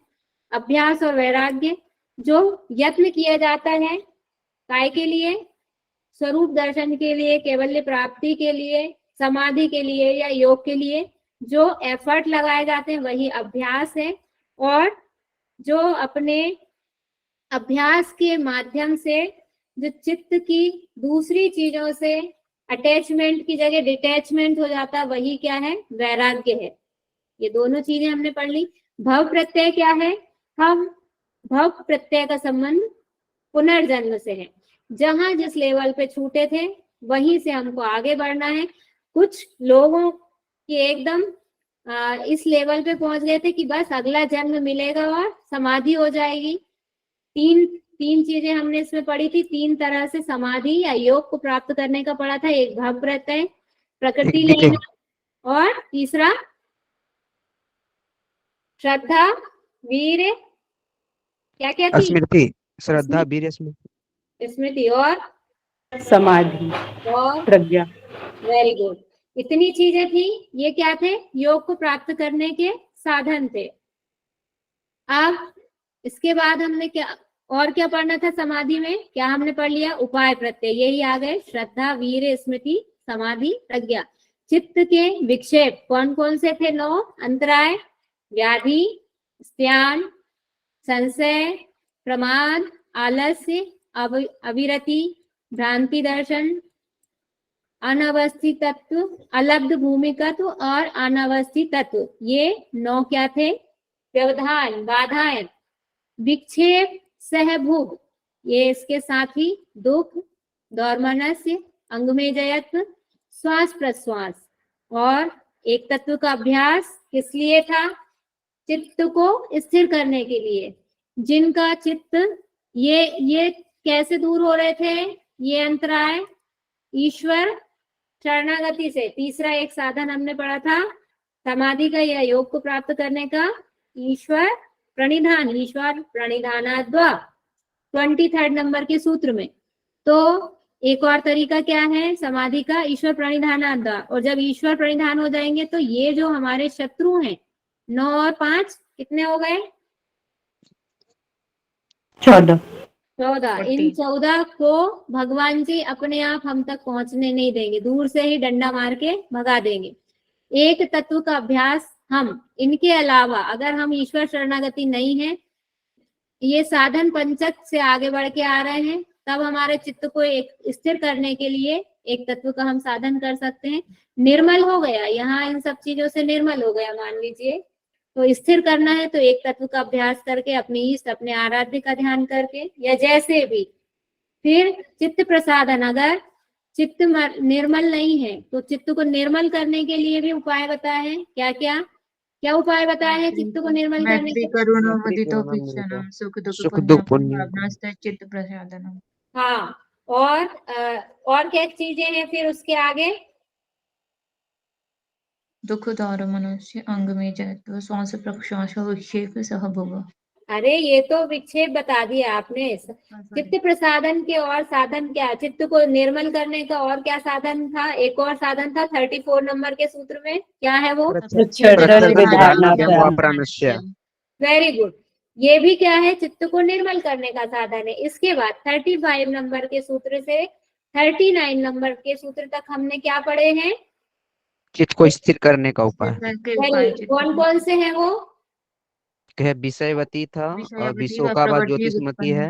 अभ्यास और वैराग्य, जो यत्न किया जाता है काय के लिए, स्वरूप दर्शन के लिए, कैवल्य प्राप्ति के लिए, समाधि के लिए या योग के लिए, जो एफर्ट लगाए जाते हैं वही अभ्यास है। और जो अपने अभ्यास के माध्यम से जो चित्त की दूसरी चीजों से अटैचमेंट की जगह डिटैचमेंट हो जाता है, वही क्या है, वैराग्य है। ये दोनों चीजें हमने पढ़ ली। भव प्रत्यय क्या है, हम भव प्रत्यय का संबंध पुनर्जन्म से है। जहां जिस लेवल पे छूटे थे वहीं से हमको आगे बढ़ना है। कुछ लोगों की एकदम इस लेवल पे पहुंच गए थे कि बस अगला जन्म मिलेगा और समाधि हो जाएगी। 3 तीन चीजें हमने इसमें पढ़ी थी, तीन तरह से समाधि या योग को प्राप्त करने का पढ़ा था। एक भाव प्रत्यय, प्रकृति एक विजय। लेना, और तीसरा श्रद्धा, वीर, क्या क्या थी? स्मृति, श्रद्धा, वीर, स्मृति। स्मृति और समाधि, और प्रज्ञा। Very good. इतनी चीजें थी, ये क्या थे? योग को प्राप्त करने के साधन थे। अब इसके बाद हमने क्या पढ़ना था समाधि में? क्या हमने पढ़ लिया? उपाय प्रत्यय, यही आ गए, श्रद्धा, वीर, स्मृति, समाधि, प्रज्ञा। चित्त के विक्षेप कौन कौन से थे? 9। अंतराय, व्याधि, स्त्यान, संशय, प्रमाद, आलस्य, अविरति, भ्रांति दर्शन, अनवस्थित तत्व, अलब्ध भूमिकत्व और अनवस्थित तत्व। ये 9 क्या थे? व्यवधान, बाधाएं। विक्षेप, सहभोग, ये इसके साथ ही दुख, दौर्मनस्य, अंग में जयत्व, श्वास प्रश्वास। और एक तत्व का अभ्यास किस लिए था? चित्त को स्थिर करने के लिए। जिनका चित्त ये कैसे दूर हो रहे थे? ये अंतराय ईश्वर शरणागति से। तीसरा एक साधन हमने पढ़ा था समाधि का या योग को प्राप्त करने का, ईश्वर प्रणिधान, ईश्वर प्रणिधानाद्वा 23 नंबर के सूत्र में। तो एक और तरीका क्या है समाधि का? ईश्वर प्रणिधानाद्वा। और जब ईश्वर प्रणिधान हो जाएंगे तो ये जो हमारे शत्रु हैं 9 और 5 कितने हो गए? 14। इन 14 को भगवान जी अपने आप हम तक पहुंचने नहीं देंगे, दूर से ही डंडा मार के भगा देंगे। एक तत्व का अभ्यास हम, इनके अलावा अगर हम ईश्वर शरणागति नहीं है, ये साधन पंचक से आगे बढ़ के आ रहे हैं, तब हमारे चित्त को एक स्थिर करने के लिए एक तत्व का हम साधन कर सकते हैं। निर्मल हो गया, यहाँ इन सब चीजों से निर्मल हो गया मान लीजिए, तो स्थिर करना है तो एक तत्व का अभ्यास करके, अपने ईष्ट, अपने आराध्य का ध्यान करके, या जैसे भी। फिर चित्त प्रसादन, अगर चित्त निर्मल नहीं है तो चित्त को निर्मल करने के लिए भी उपाय बताए हैं। क्या क्या क्या उपाय बताए हैं चित्त को निर्मल करने मैत्री के? करुणा मैत्री, मुदितो करुणा, वीक्षणम सुख सुख दुख दुख पुण्य पुण्य। भावनास्ते चित्त प्रसादनम। हाँ, और क्या चीजें हैं फिर उसके आगे? दुख दौर मनुष्य अंग में जयत्व श्वास प्रश्वास विक्षेप सहभोग। अरे ये तो विक्षेप बता दिया आपने। चित्त प्रसादन के और साधन क्या? चित्त को निर्मल करने का और क्या साधन था? एक और साधन था 34 नंबर के सूत्र में, क्या है वो? Very good. ये भी क्या है? चित्त को निर्मल करने का साधन है। इसके बाद 35 नंबर के सूत्र से 39 नंबर के सूत्र तक हमने क्या पढ़े हैं? चित्त को स्थिर करने का उपाय। कौन कौन से हैं वो? विषयवती था, और विषयवती विषयों व का बाद प्रवृत्ति ज्योतिषमती है।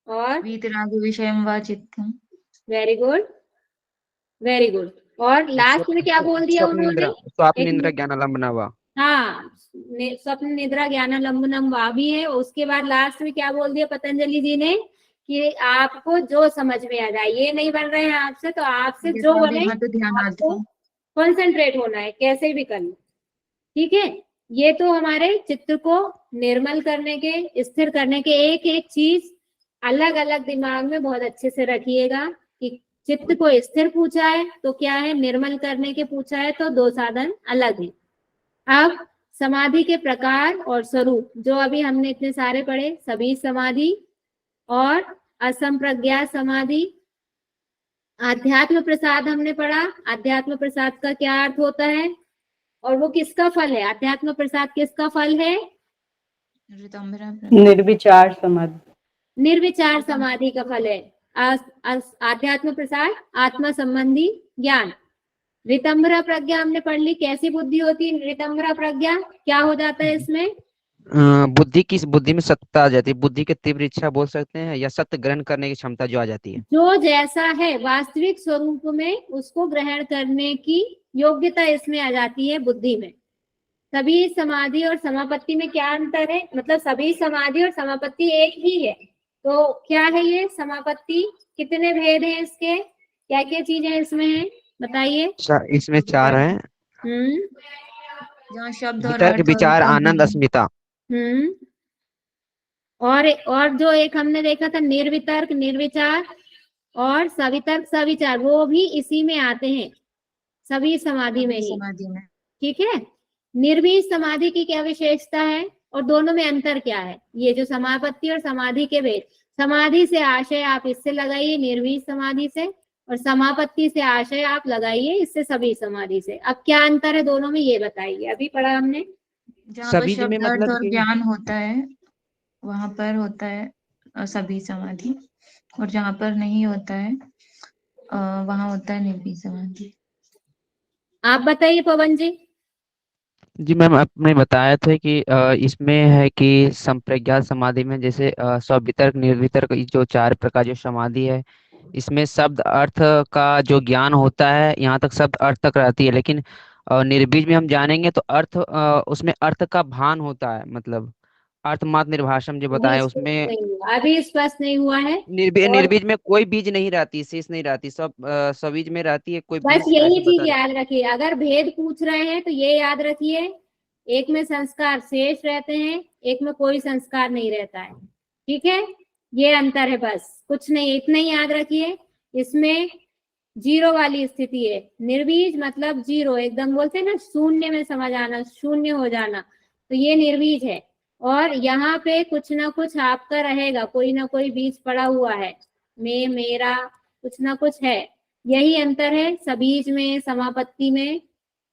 और वीतराग विषयम वा चित्तम। Very good, very good. और लास्ट में क्या बोल दिया उन्होंने? स्वप्न निद्रा ज्ञानालंबना वा। हाँ, स्वप्न निद्रा ज्ञानालंबनम वा भी है। उसके बाद लास्ट में क्या बोल दिया पतंजलि जी ने? कि आपको जो समझ में आ जाए, ये नहीं बन रहे हैं आपसे, तो आपसे जो बने आपको कॉन्सेंट्रेट होना है, कैसे भी करना। ठीक है, ये तो हमारे चित्त को निर्मल करने के, स्थिर करने के, एक एक चीज अलग अलग दिमाग में बहुत अच्छे से रखिएगा कि चित्त को स्थिर पूछा है तो क्या है, निर्मल करने के पूछा है तो दो साधन अलग हैं। अब समाधि के प्रकार और स्वरूप जो अभी हमने इतने सारे पढ़े, सभी समाधि और असंप्रज्ञा समाधि। आध्यात्म प्रसाद हमने पढ़ा, आध्यात्म प्रसाद का क्या अर्थ होता है और वो किसका फल है? आध्यात्म प्रसाद किसका फल है? निर्विचार समाधि, निर्विचार समाधि का फल है। आध्यात्म प्रसाद आत्मा संबंधी ज्ञान। ऋतंभरा प्रज्ञा हमने पढ़ ली, कैसी बुद्धि होती है ऋतंभरा प्रज्ञा? क्या हो जाता है इसमें? बुद्धि में सत्ता आ जाती है, बुद्धि की तीव्र इच्छा बोल सकते हैं, या सत्य ग्रहण करने की क्षमता जो आ जाती है। जो जैसा है वास्तविक स्वरूप में उसको ग्रहण करने की योग्यता इसमें आ जाती है बुद्धि में। सभी समाधि और समापत्ति में क्या अंतर है? मतलब सभी समाधि और समापत्ति एक ही है, तो क्या है ये समापत्ति? कितने भेद हैं इसके? क्या क्या चीजें इसमें हैं बताइए? इसमें 4 है। जहाँ शब्द और वितर्क, अर्थ विचार, आनंद, अस्मिता। और जो एक हमने देखा था निर्वितर्क, निर्विचार और सवितर्क, सविचार, वो भी इसी में आते हैं, सभी समाधि में ही। समाधि में। ठीक है। निर्बीज समाधि की क्या विशेषता है और दोनों में अंतर क्या है? ये जो समापत्ति और समाधि के भेद, समाधि से आशय आप इससे लगाइए निर्बीज समाधि से, और समापत्ति से आशय आप लगाइए इससे सभी समाधि से। अब क्या अंतर है दोनों में ये बताइए। अभी पढ़ा हमने जहाँ पर सभी में शब्द अर्थ मतलब और कि ज्ञान होता है वहां पर होता है सभी समाधि, और जहाँ पर नहीं होता है वहां होता है निर्बीज समाधि। आप बताइए पवन जी। जी मैम, आपने बताया था कि इसमें है कि संप्रज्ञात समाधि में जैसे सवितर्क निर्वितर्क, ये जो 4 प्रकार जो समाधि है, इसमें शब्द अर्थ का जो ज्ञान होता है यहाँ तक शब्द अर्थ तक रहती है, लेकिन निर्बीज में हम जानेंगे तो अर्थ उसमें अर्थ का भान होता है, मतलब अर्थ मात्र निर्भाषम जो अभी बताया स्पष्ट उसमें नहीं हुआ, अभी स्पष्ट नहीं हुआ है। और निर्बीज में कोई बीज नहीं रहती, शेष नहीं रहती, सब सवीज में रहती है, कोई बस बीज यही ऐसे चीज बता। याद रखिए, अगर भेद पूछ रहे हैं तो ये याद रखिए, एक में संस्कार शेष रहते हैं, एक में कोई संस्कार नहीं रहता है। ठीक है, ये अंतर है, बस कुछ नहीं, इतना ही याद रखिए। इसमें जीरो वाली स्थिति है, निर्बीज मतलब जीरो, एकदम बोलते हैं ना शून्य में समझ आना, शून्य हो जाना, तो ये निर्बीज है। और यहाँ पे कुछ ना कुछ आपका रहेगा, कोई ना कोई बीज पड़ा हुआ है, मैं, मेरा, कुछ ना कुछ है। यही अंतर है सबीज में, समापत्ति में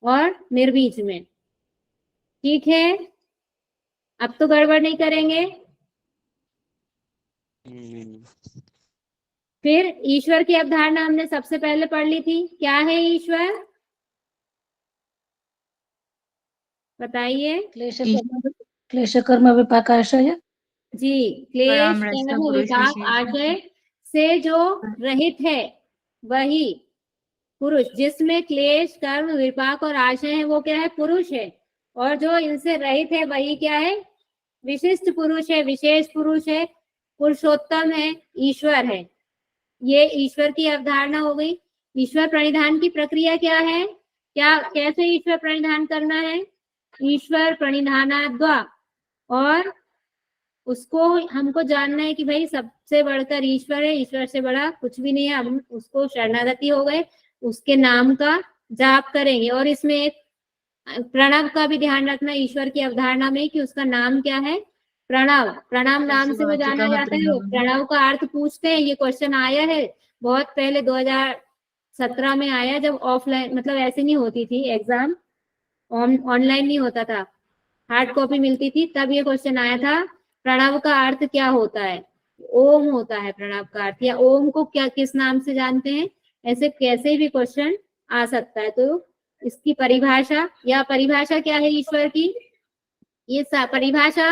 और निर्बीज में। ठीक है, अब तो गड़बड़ नहीं करेंगे। फिर ईश्वर की अवधारणा हमने सबसे पहले पढ़ ली थी, क्या है ईश्वर, बताइए क्लेश कर्म विपाकाशय। जी, क्लेश परामरस कर्म पुरुष विपाक विशेष। आशय से जो रहित है वही पुरुष, जिसमें क्लेश कर्म विपाक और आशय है वो क्या है, पुरुष है। और जो इनसे रहित है वही क्या है, विशिष्ट पुरुष है, विशेष पुरुष है, पुरुषोत्तम है, ईश्वर है। ये ईश्वर की अवधारणा हो गई। ईश्वर प्रणिधान की प्रक्रिया क्या है, क्या कैसे ईश्वर प्रणिधान करना है, ईश्वर प्रणिधानाद्वा, और उसको हमको जानना है कि भाई सबसे बढ़कर ईश्वर है, ईश्वर से बड़ा कुछ भी नहीं है। हम उसको शरणागति हो गए, उसके नाम का जाप करेंगे। और इसमें एक प्रणव का भी ध्यान रखना ईश्वर की अवधारणा में, कि उसका नाम क्या है, प्रणव। प्रणव नाम से वो जाना जाता है। प्रणव का अर्थ पूछते हैं, ये क्वेश्चन आया है बहुत पहले 2017 में आया, जब ऑफलाइन मतलब ऐसे नहीं होती थी एग्जाम, ऑनलाइन नहीं होता था, हार्ड कॉपी मिलती थी, तब ये क्वेश्चन आया था, प्रणव का अर्थ क्या होता है। ओम होता है प्रणव का अर्थ, या ओम को क्या किस नाम से जानते हैं, ऐसे कैसे भी क्वेश्चन आ सकता है। तो इसकी परिभाषा, या परिभाषा क्या है ईश्वर की, ये परिभाषा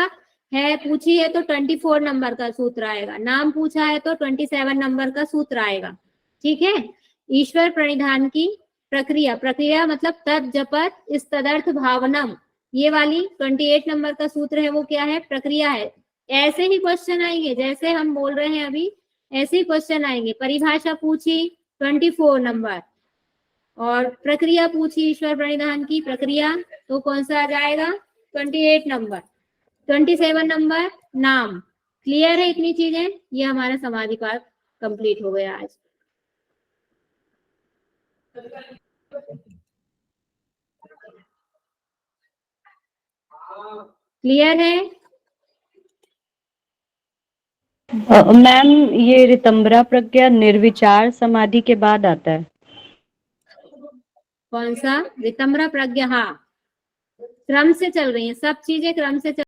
है, पूछी है तो 24 नंबर का सूत्र आएगा, नाम पूछा है तो 27 नंबर का सूत्र आएगा। ठीक है, ईश्वर प्रणिधान की प्रक्रिया, प्रक्रिया मतलब तद जपत इस तदर्थ भावनम, ये वाली 28 नंबर का सूत्र है, वो क्या है, प्रक्रिया है। ऐसे ही क्वेश्चन आएंगे जैसे हम बोल रहे हैं अभी, ऐसे ही क्वेश्चन आएंगे। परिभाषा पूछी 24 नंबर, और प्रक्रिया पूछी ईश्वर प्रणिधान की प्रक्रिया, तो कौन सा आ जाएगा, 28 नंबर। 27 नंबर नाम। क्लियर है इतनी चीजें, ये हमारा समाधि पाठ कंप्लीट हो गया आज। क्लियर है? मैम, ये ऋतंभरा प्रज्ञा निर्विचार समाधि के बाद आता है। कौन सा, ऋतंभरा प्रज्ञा? हाँ, क्रम से चल रही है सब चीजें, क्रम से चल